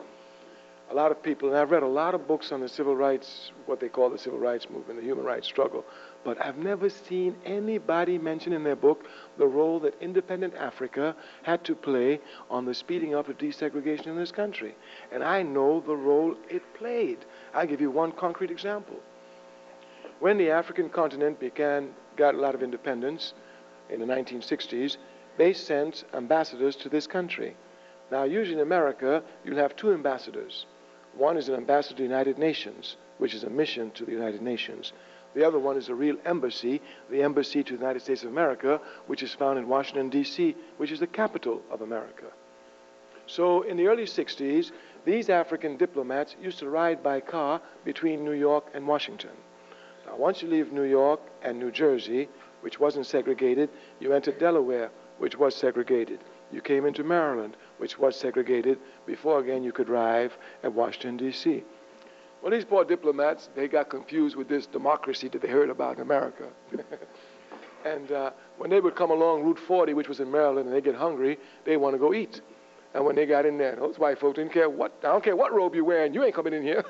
S2: a lot of people, and I've read a lot of books on the civil rights, what they call the civil rights movement, the human rights struggle, but I've never seen anybody mention in their book the role that independent Africa had to play on the speeding up of desegregation in this country. And I know the role it played. I'll give you one concrete example. When the African continent got a lot of independence in the 1960s, they sent ambassadors to this country. Now, usually in America, you'll have two ambassadors. One is an ambassador to the United Nations, which is a mission to the United Nations. The other one is a real embassy, the embassy to the United States of America, which is found in Washington, D.C., which is the capital of America. So in the early 60s, these African diplomats used to ride by car between New York and Washington. Now, once you leave New York and New Jersey, which wasn't segregated, you entered Delaware, which was segregated. You came into Maryland, which was segregated, before again you could arrive at Washington, D.C. Well, these poor diplomats, they got confused with this democracy that they heard about in America. And when they would come along Route 40, which was in Maryland, and they get hungry, they want to go eat. And when they got in there, those white folks didn't care I don't care what robe you're wearing, you ain't coming in here.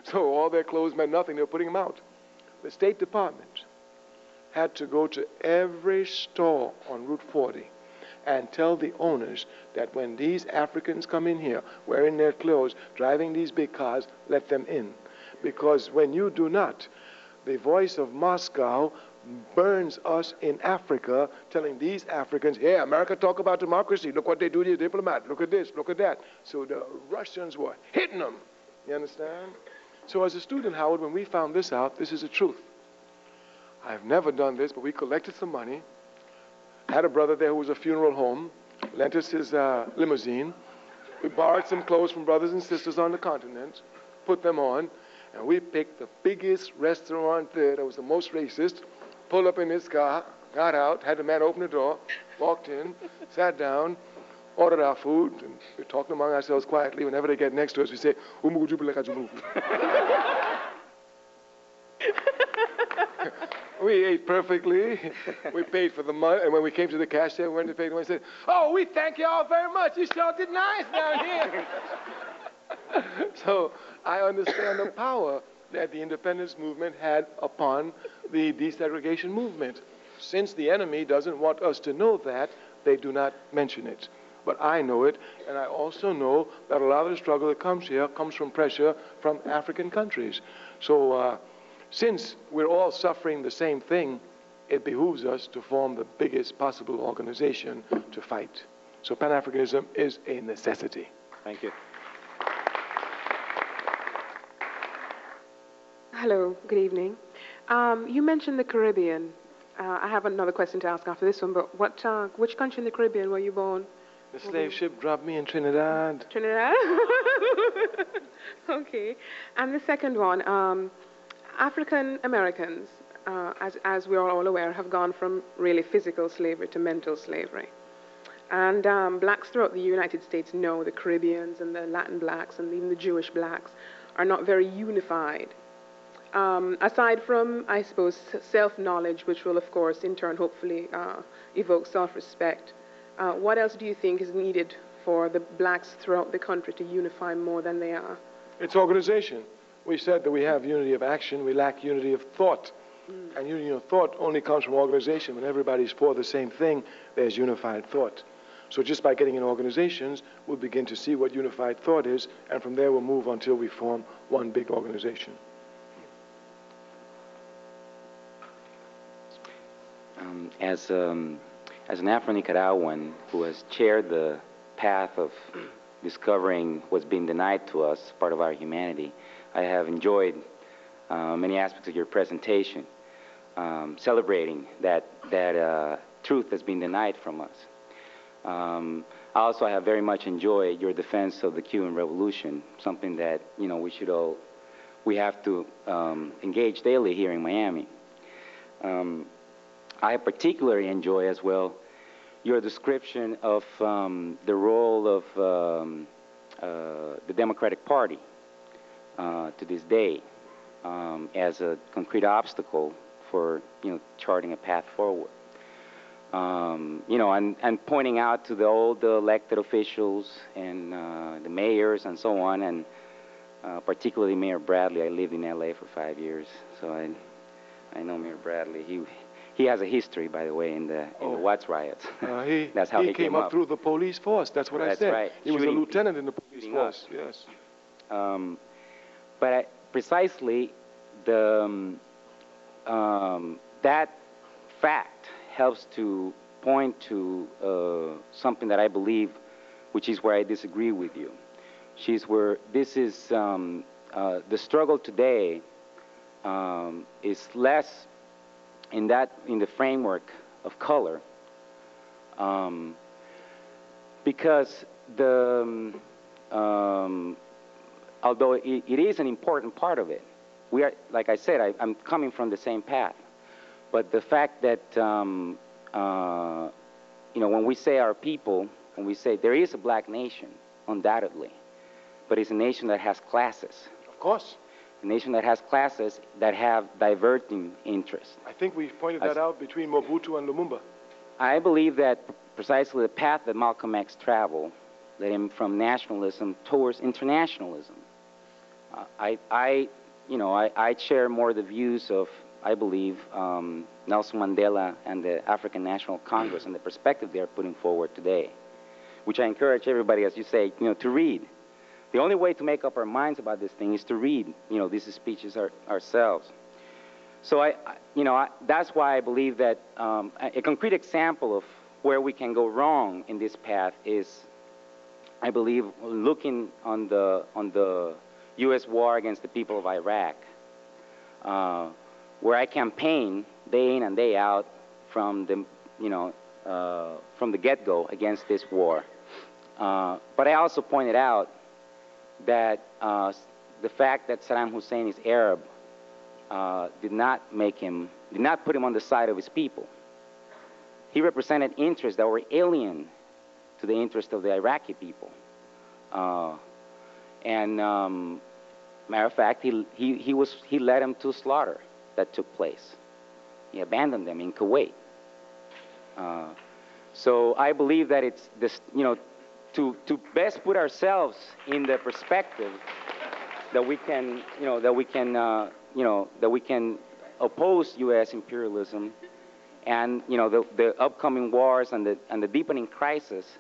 S2: So all their clothes meant nothing, they were putting them out. The State Department had to go to every store on Route 40 and tell the owners that when these Africans come in here, wearing their clothes, driving these big cars, let them in. Because when you do not, the voice of Moscow burns us in Africa, telling these Africans, hey, America talk about democracy, look what they do to your diplomat, look at this, look at that. So the Russians were hitting them, you understand? So as a student, Howard, when we found this out, this is the truth. I've never done this, but we collected some money, had a brother there who was a funeral home, lent us his limousine. We borrowed some clothes from brothers and sisters on the continent, put them on, and we picked the biggest restaurant there that was the most racist, pulled up in his car, got out, had the man open the door, walked in, sat down, ordered our food, and we're talking among ourselves quietly. Whenever they get next to us, we say, we ate perfectly. We paid for the money, and when we came to the cashier, we went to pay, and we said, oh, we thank you all very much. You sure did nice down here. So I understand the power that the independence movement had upon the desegregation movement. Since the enemy doesn't want us to know that, they do not mention it. But I know it, and I also know that a lot of the struggle that comes here comes from pressure from African countries. So since we're all suffering the same thing, it behooves us to form the biggest possible organization to fight. So Pan-Africanism is a necessity.
S5: Thank you.
S6: Hello, good evening. You mentioned the Caribbean. I have another question to ask after this one, but which country in the Caribbean were you born?
S2: The slave ship dropped me in Trinidad.
S6: Trinidad? Okay. And the second one, African Americans, as we are all aware, have gone from really physical slavery to mental slavery. And blacks throughout the United States know the Caribbeans and the Latin blacks and even the Jewish blacks are not very unified. Aside from, I suppose, self-knowledge, which will, of course, in turn, hopefully evoke self-respect, what else do you think is needed for the blacks throughout the country to unify more than they are?
S2: It's organization. We said that we have unity of action, we lack unity of thought. And unity of thought only comes from organization. When everybody's for the same thing, there's unified thought. So just by getting in organizations, we'll begin to see what unified thought is, and from there we'll move until we form one big organization.
S7: As an Afro-Nicaraguan who has chaired the path of discovering what's been denied to us, part of our humanity, I have enjoyed many aspects of your presentation, celebrating that truth that's been denied from us. I also have very much enjoyed your defense of the Cuban Revolution, something that we have to engage daily here in Miami. I particularly enjoy as well your description of the role of the Democratic Party to this day as a concrete obstacle for charting a path forward. And pointing out to the old elected officials and the mayors and so on, and particularly Mayor Bradley. I lived in LA for 5 years, so I know Mayor Bradley. He has a history, by the way, in the Watts riots. That's how he
S2: came up through the police force. That's what I said.
S7: Right.
S2: He was a lieutenant in the police force. Yes.
S7: But precisely that fact helps to point to something that I believe, which is where I disagree with you. This is the struggle today is less in the framework of color, because although it is an important part of it, we are, like I said, I'm coming from the same path. But the fact that when we say our people, when we say there is a black nation, undoubtedly, but it's a nation that has classes.
S2: Of course.
S7: A nation that has classes that have diverging interests.
S2: I think we've pointed that out between Mobutu and Lumumba.
S7: I believe that precisely the path that Malcolm X traveled led him from nationalism towards internationalism. I share more the views of, I believe, Nelson Mandela and the African National Congress and the perspective they're putting forward today, which I encourage everybody, as you say, to read. The only way to make up our minds about this thing is to read, these speeches ourselves. So that's why I believe that a concrete example of where we can go wrong in this path is, I believe, looking on the U.S. war against the people of Iraq, where I campaign day in and day out from the get-go against this war. But I also pointed out that the fact that Saddam Hussein is Arab did not put him on the side of his people. He represented interests that were alien to the interest of the Iraqi people. Matter of fact, he led them to slaughter that took place. He abandoned them in Kuwait. So I believe that it's this, to best put ourselves in the perspective that we can, that we can oppose U.S. imperialism and the upcoming wars and the deepening crisis.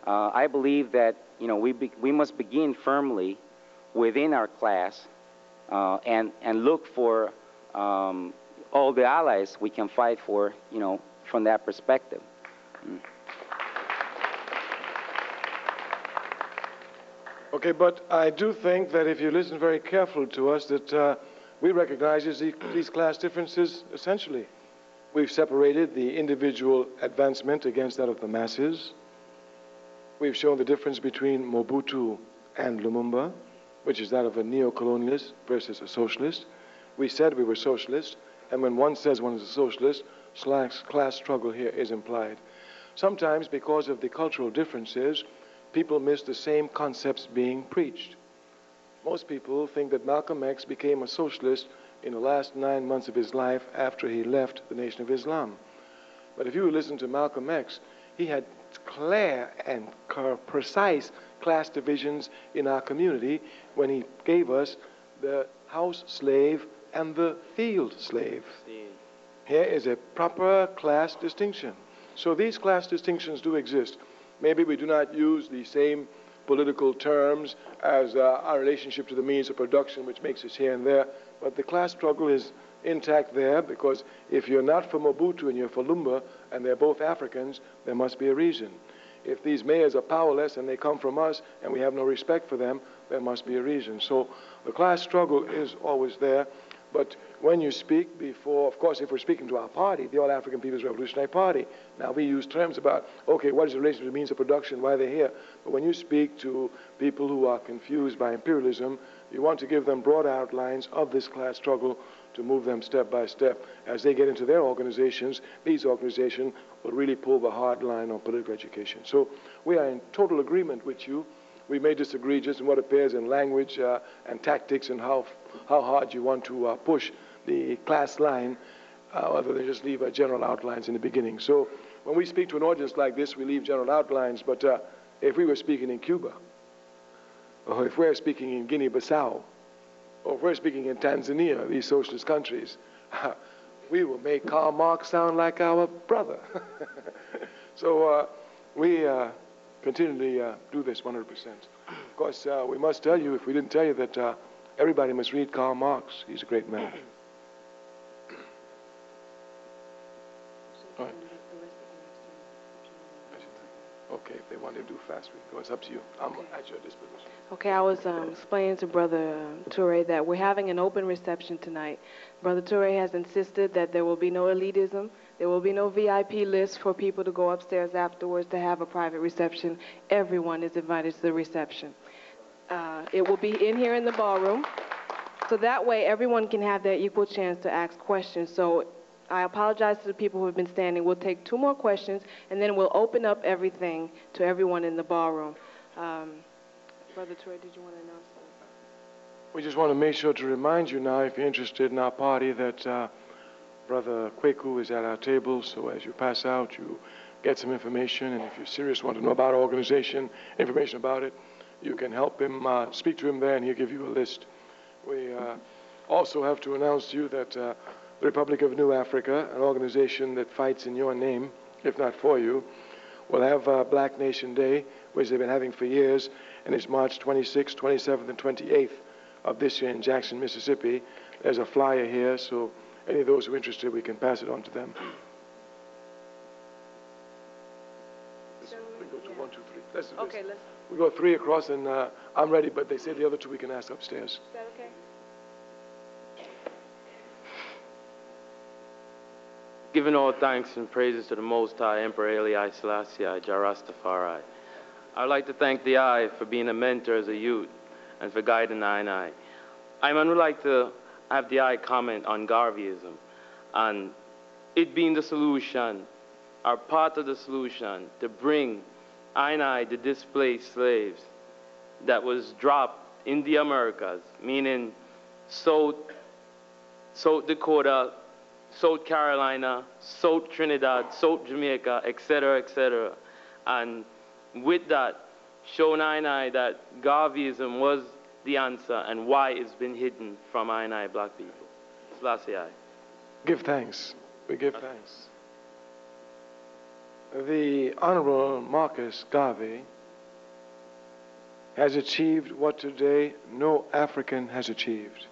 S7: I believe that we must begin firmly within our class and look for all the allies we can fight for, from that perspective.
S2: Okay, but I do think that if you listen very carefully to us, that we recognize these class differences essentially. We've separated the individual advancement against that of the masses. We've shown the difference between Mobutu and Lumumba, which is that of a neo-colonialist versus a socialist. We said we were socialist, and when one says one is a socialist, class struggle here is implied. Sometimes, because of the cultural differences, people miss the same concepts being preached. Most people think that Malcolm X became a socialist in the last 9 months of his life after he left the Nation of Islam. But if you listen to Malcolm X, he had clear and precise class divisions in our community when he gave us the house slave and the field slave. Here is a proper class distinction. So these class distinctions do exist. Maybe we do not use the same political terms as our relationship to the means of production, which makes us here and there, but the class struggle is intact there, because if you're not for Mobutu and you're for Lumumba, and they're both Africans, there must be a reason. If these mayors are powerless and they come from us and we have no respect for them, there must be a reason. So the class struggle is always there. But when you speak before, of course, if we're speaking to our party, the All African People's Revolutionary Party, now we use terms about, okay, what is the relation to means of production, why they're here? But when you speak to people who are confused by imperialism, you want to give them broad outlines of this class struggle to move them step by step. As they get into their organizations, these organizations will really pull the hard line on political education. So we are in total agreement with you. We may disagree just in what appears in language and tactics and how hard you want to push the class line, other than just leave general outlines in the beginning. So when we speak to an audience like this, we leave general outlines, but if we were speaking in Cuba, or if we're speaking in Guinea-Bissau, or if we're speaking in Tanzania, these socialist countries, we will make Karl Marx sound like our brother. So we continually do this 100%. Of course, we must tell you, if we didn't tell you, that everybody must read Karl Marx. He's a great man. All right. Okay, if they want to do fast, we go. It's up to you. I'm at your disposition.
S1: Okay, I was explaining to Brother Ture that we're having an open reception tonight. Brother Ture has insisted that there will be no elitism. There will be no VIP list for people to go upstairs afterwards to have a private reception. Everyone is invited to the reception. It will be in here in the ballroom. So that way everyone can have their equal chance to ask questions. So I apologize to the people who have been standing. We'll take 2 more questions, and then we'll open up everything to everyone in the ballroom. Brother Ture, did you want to announce something?
S2: We just want to make sure to remind you now, if you're interested in our party, that Brother Kweku is at our table. So as you pass out, you get some information, and if you're serious, want to know about our organization, information about it, you can help him, speak to him there, and he'll give you a list. We also have to announce to you that the Republic of New Africa, an organization that fights in your name, if not for you, will have Black Nation Day, which they've been having for years, and it's March 26th, 27th, and 28th of this year in Jackson, Mississippi. There's a flyer here, so any of those who are interested, we can pass it on to them. We go to 1, 2, 3. Let's do this.
S1: Okay, let's.
S2: We go 3 across, and I'm ready, but they say the other 2 we can ask upstairs.
S1: Is that okay?
S8: Giving all thanks and praises to the Most High Emperor Haile Selassie, Jarastafari. I'd like to thank the I for being a mentor as a youth and for guiding I. I would like to have the I comment on Garveyism and it being the solution, or part of the solution, to bring I, the displaced slaves that was dropped in the Americas, meaning South Dakota, South Carolina, South Trinidad, South Jamaica, etc., and with that, showing I that Garveyism was the answer and why it's been hidden from I black people. Selassie I.
S2: Give thanks. We give thanks. The Honorable Marcus Garvey has achieved what today no African has achieved.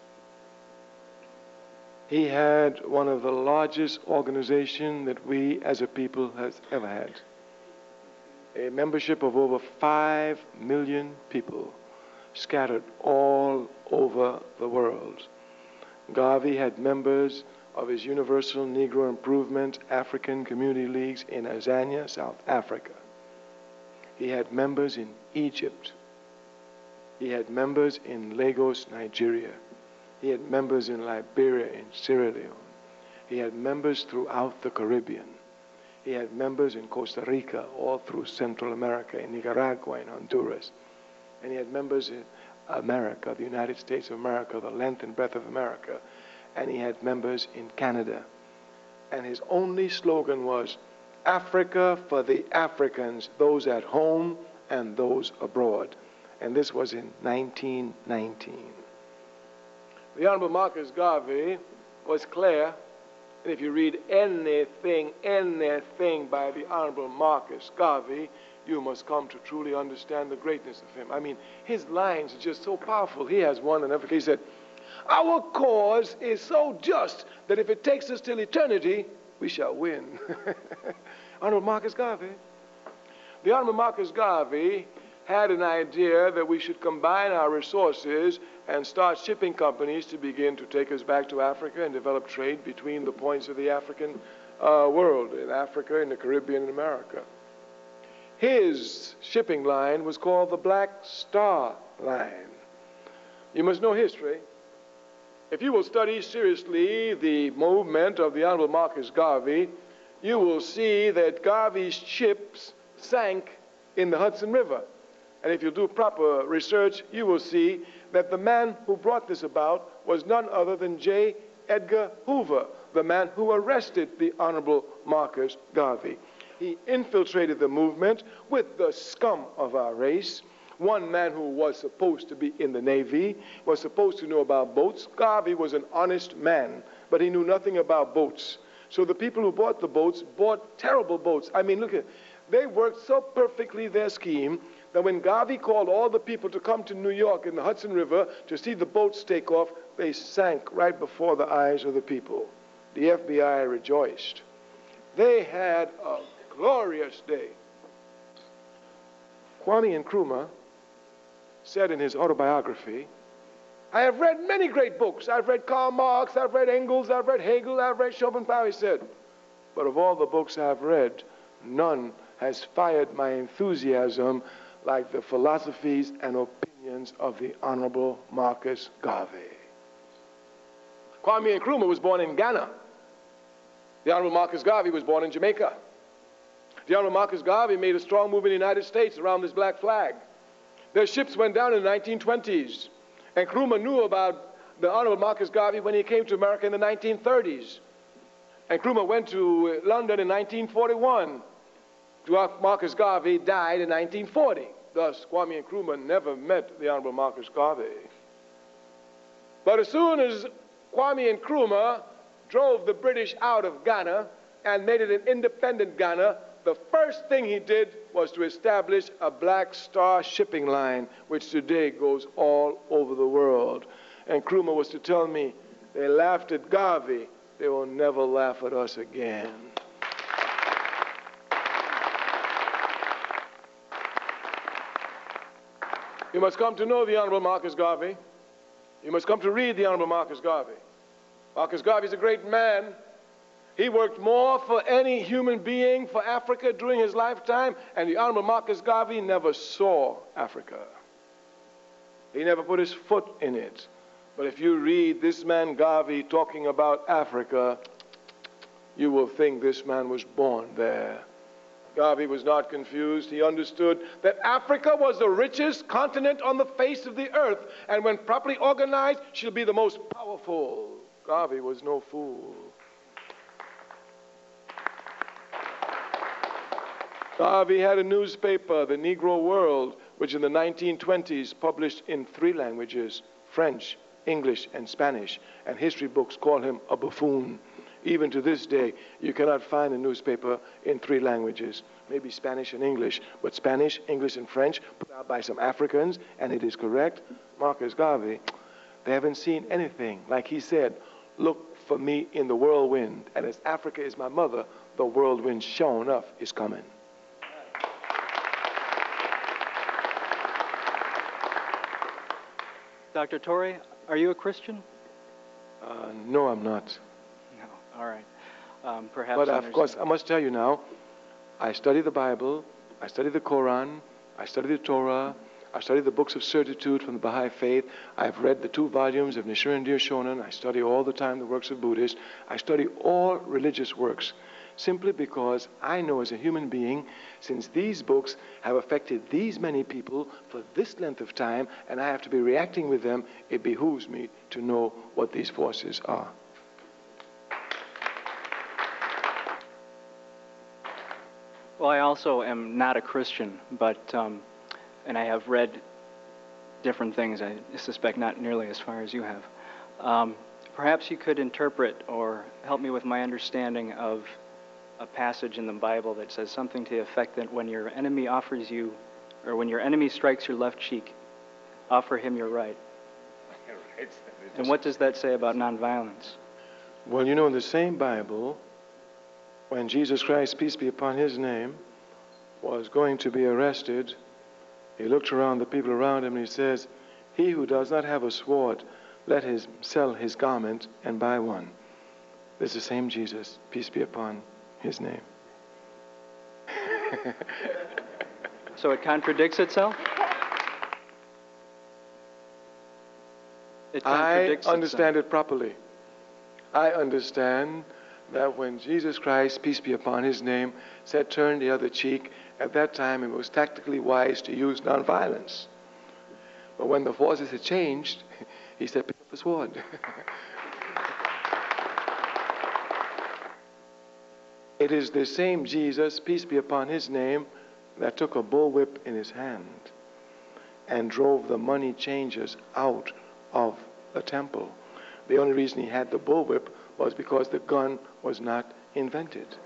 S2: He had one of the largest organizations that we as a people has ever had. A membership of over 5 million people. scattered all over the world. Garvey had members of his Universal Negro Improvement African Community Leagues in Azania, South Africa. He had members in Egypt. He had members in Lagos, Nigeria. He had members in Liberia and Sierra Leone. He had members throughout the Caribbean. He had members in Costa Rica, all through Central America, in Nicaragua, in Honduras. And he had members in America, the United States of America, the length and breadth of America. And he had members in Canada. And his only slogan was, Africa for the Africans, those at home and those abroad. And this was in 1919. The Honorable Marcus Garvey was clear. And if you read anything by the Honorable Marcus Garvey, you must come to truly understand the greatness of him. I mean, his lines are just so powerful. He has one in Africa. He said, our cause is so just that if it takes us till eternity, we shall win. Honorable Marcus Garvey. The Honorable Marcus Garvey had an idea that we should combine our resources and start shipping companies to begin to take us back to Africa and develop trade between the points of the African world, in Africa, in the Caribbean, and America. His shipping line was called the Black Star Line. You must know history. If you will study seriously the movement of the Honorable Marcus Garvey, you will see that Garvey's ships sank in the Hudson River. And if you do proper research, you will see that the man who brought this about was none other than J. Edgar Hoover, the man who arrested the Honorable Marcus Garvey. He infiltrated the movement with the scum of our race. One man who was supposed to be in the Navy, was supposed to know about boats. Garvey was an honest man, but he knew nothing about boats. So the people who bought the boats bought terrible boats. I mean, look at, they worked so perfectly their scheme that when Garvey called all the people to come to New York in the Hudson River to see the boats take off, they sank right before the eyes of the people. The FBI rejoiced. They had a glorious day. Kwame Nkrumah said in his autobiography, I have read many great books. I've read Karl Marx, I've read Engels, I've read Hegel, I've read Schopenhauer, he said. But of all the books I've read, none has fired my enthusiasm like the philosophies and opinions of the Honorable Marcus Garvey. Kwame Nkrumah was born in Ghana. The Honorable Marcus Garvey was born in Jamaica. The Honorable Marcus Garvey made a strong move in the United States around this black flag. Their ships went down in the 1920s. And Nkrumah knew about the Honorable Marcus Garvey when he came to America in the 1930s. And Nkrumah went to London in 1941. Marcus Garvey died in 1940. Thus, Kwame Nkrumah never met the Honorable Marcus Garvey. But as soon as Kwame Nkrumah drove the British out of Ghana and made it an independent Ghana, the first thing he did was to establish a Black Star shipping line, which today goes all over the world. And Nkrumah was to tell me, they laughed at Garvey, they will never laugh at us again. You must come to know the Honorable Marcus Garvey. You must come to read the Honorable Marcus Garvey. Marcus Garvey is a great man. He worked more for any human being for Africa during his lifetime, and the Honorable Marcus Garvey never saw Africa. He never put his foot in it. But if you read this man Garvey talking about Africa, you will think this man was born there. Garvey was not confused. He understood that Africa was the richest continent on the face of the earth, and when properly organized, she'll be the most powerful. Garvey was no fool. Garvey had a newspaper, the Negro World, which in the 1920s published in 3 languages, French, English, and Spanish, and history books call him a buffoon. Even to this day, you cannot find a newspaper in 3 languages, maybe Spanish and English, but Spanish, English, and French, put out by some Africans, and it is correct. Marcus Garvey, they haven't seen anything. Like he said, look for me in the whirlwind, and as Africa is my mother, the whirlwind, sure enough, is coming.
S9: Dr. Ture, are you a Christian?
S2: No, I'm not.
S9: No. All right. Perhaps.
S2: But of course, I must tell you now, I study the Bible, I study the Quran, I study the Torah, I study the books of certitude from the Baha'i faith. I've read the 2 volumes of Nichiren Daishonin. I study all the time the works of Buddhists. I study all religious works simply because I know as a human being, since these books have affected these many people for this length of time, and I have to be reacting with them, it behooves me to know what these forces are.
S9: Well, I also am not a Christian, but and I have read different things. I suspect not nearly as far as you have. Perhaps you could interpret or help me with my understanding of a passage in the Bible that says something to the effect that when your enemy offers you, or when your enemy strikes your left cheek, offer him your right. And what does that say about nonviolence?
S2: Well, you know, in the same Bible, when Jesus Christ, peace be upon his name, was going to be arrested, he looked around the people around him and he says, "He who does not have a sword, let him sell his garment and buy one." This is the same Jesus, peace be upon his name.
S9: So it contradicts itself? It contradicts
S2: I understand it properly. I understand that when Jesus Christ, peace be upon his name, said turn the other cheek, at that time it was tactically wise to use nonviolence. But when the forces had changed, he said pick up the sword. It is the same Jesus, peace be upon his name, that took a bullwhip in his hand and drove the money changers out of the temple. The only reason he had the bullwhip was because the gun was not invented.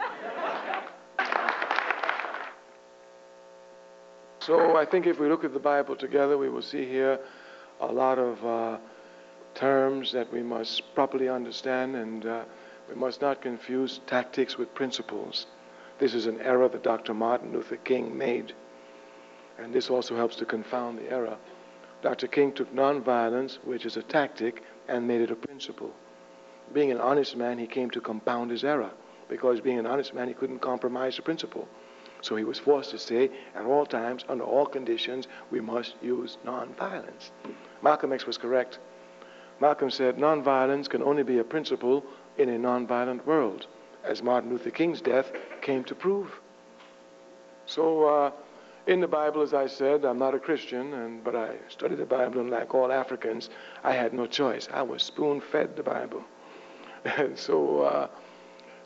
S2: So I think if we look at the Bible together, we will see here a lot of terms that we must properly understand, and we must not confuse tactics with principles. This is an error that Dr. Martin Luther King made, and this also helps to confound the error. Dr. King took nonviolence, which is a tactic, and made it a principle. Being an honest man, he came to compound his error, because being an honest man, he couldn't compromise the principle. So he was forced to say, at all times, under all conditions, we must use nonviolence. Malcolm X was correct. Malcolm said nonviolence can only be a principle in a nonviolent world, as Martin Luther King's death came to prove. So in the Bible, as I said, I'm not a Christian, but I studied the Bible, and like all Africans, I had no choice. I was spoon-fed the Bible. And so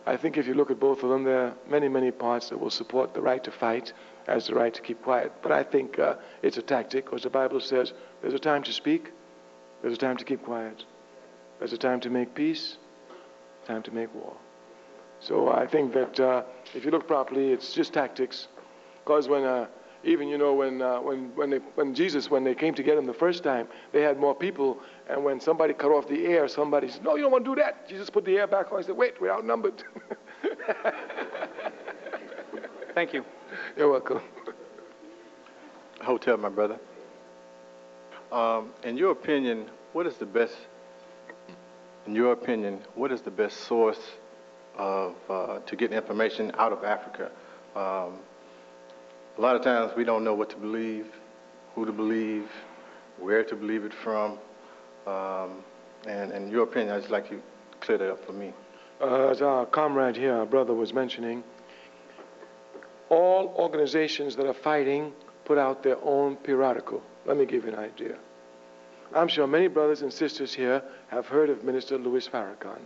S2: I think if you look at both of them, there are many, many parts that will support the right to fight as the right to keep quiet. But I think it's a tactic, because the Bible says there's a time to speak, there's a time to keep quiet, there's a time to make peace, time to make war. So I think that if you look properly, it's just tactics. Because when even, you know, when Jesus, when they came to get him the first time, they had more people, and when somebody cut off the air, somebody said, "No, you don't want to do that." Jesus put the air back on. He said, "Wait, we're outnumbered."
S9: Thank you.
S2: You're welcome.
S10: Hotel, my brother. In your opinion, what is the best? In your opinion, what is the best source of to get information out of Africa? A lot of times we don't know what to believe, who to believe, where to believe it from. And in your opinion, I'd just like you to clear that up for me.
S2: As our comrade here, our brother, was mentioning, all organizations that are fighting put out their own periodical. Let me give you an idea. I'm sure many brothers and sisters here have heard of Minister Louis Farrakhan.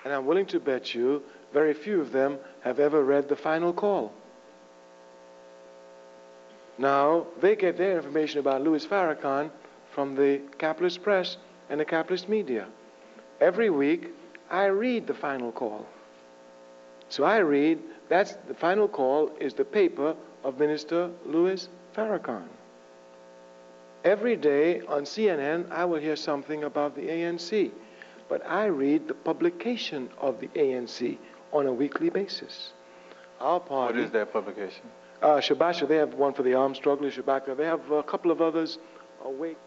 S2: And I'm willing to bet you very few of them have ever read The Final Call. Now, they get their information about Louis Farrakhan from the capitalist press and the capitalist media. Every week, I read The Final Call. So I read, that's The Final Call is the paper of Minister Louis Farrakhan. Every day on CNN, I will hear something about the ANC. But I read the publication of the ANC on a weekly basis. Our party,
S10: what is that publication?
S2: Shabasha, they have one for the armed struggle. Shabaka, they have a couple of others. Awake.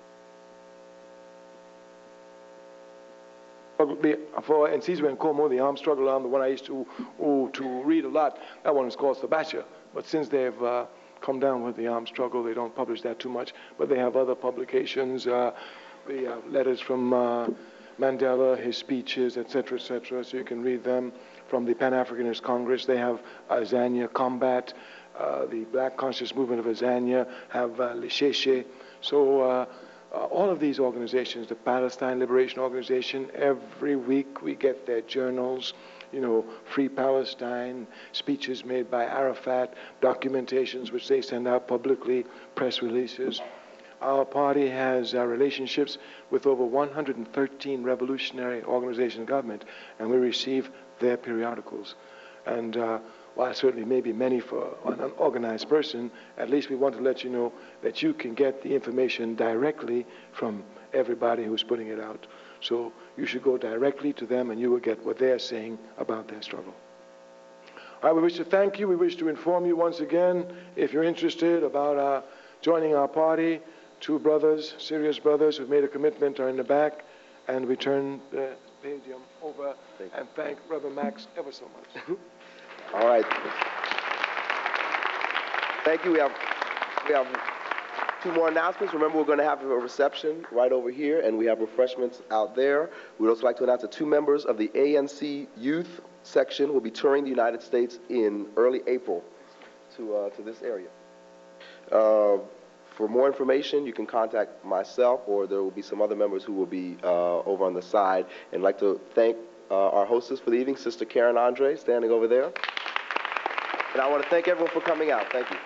S2: For Nsizwe and Como, the armed struggle arm, the one I used to read a lot, that one is called Shabasha. But since they've come down with the armed struggle, they don't publish that too much. But they have other publications. They have letters from Mandela, his speeches, etc., etc. So you can read them. From the Pan-Africanist Congress, they have Azania Combat. The Black Conscious Movement of Azania have Lesheshe. So all of these organizations, the Palestine Liberation Organization, every week we get their journals, you know, Free Palestine, speeches made by Arafat, documentations which they send out publicly, press releases. Our party has relationships with over 113 revolutionary organizations in government, and we receive their periodicals. And while certainly maybe many for an unorganized person, at least we want to let you know that you can get the information directly from everybody who's putting it out. So you should go directly to them and you will get what they're saying about their struggle. All right, we wish to thank you. We wish to inform you once again, if you're interested about joining our party, 2 brothers, serious brothers who've made a commitment are in the back, and we turn the podium over and thank Brother Max ever so much.
S11: All right. Thank you. We have 2 more announcements. Remember, we're going to have a reception right over here, and we have refreshments out there. We'd also like to announce that 2 members of the ANC Youth section will be touring the United States in early April to this area. For more information, you can contact myself, or there will be some other members who will be over on the side. And I'd like to thank our hostess for the evening, Sister Karen Andre, standing over there. And I want to thank everyone for coming out. Thank you.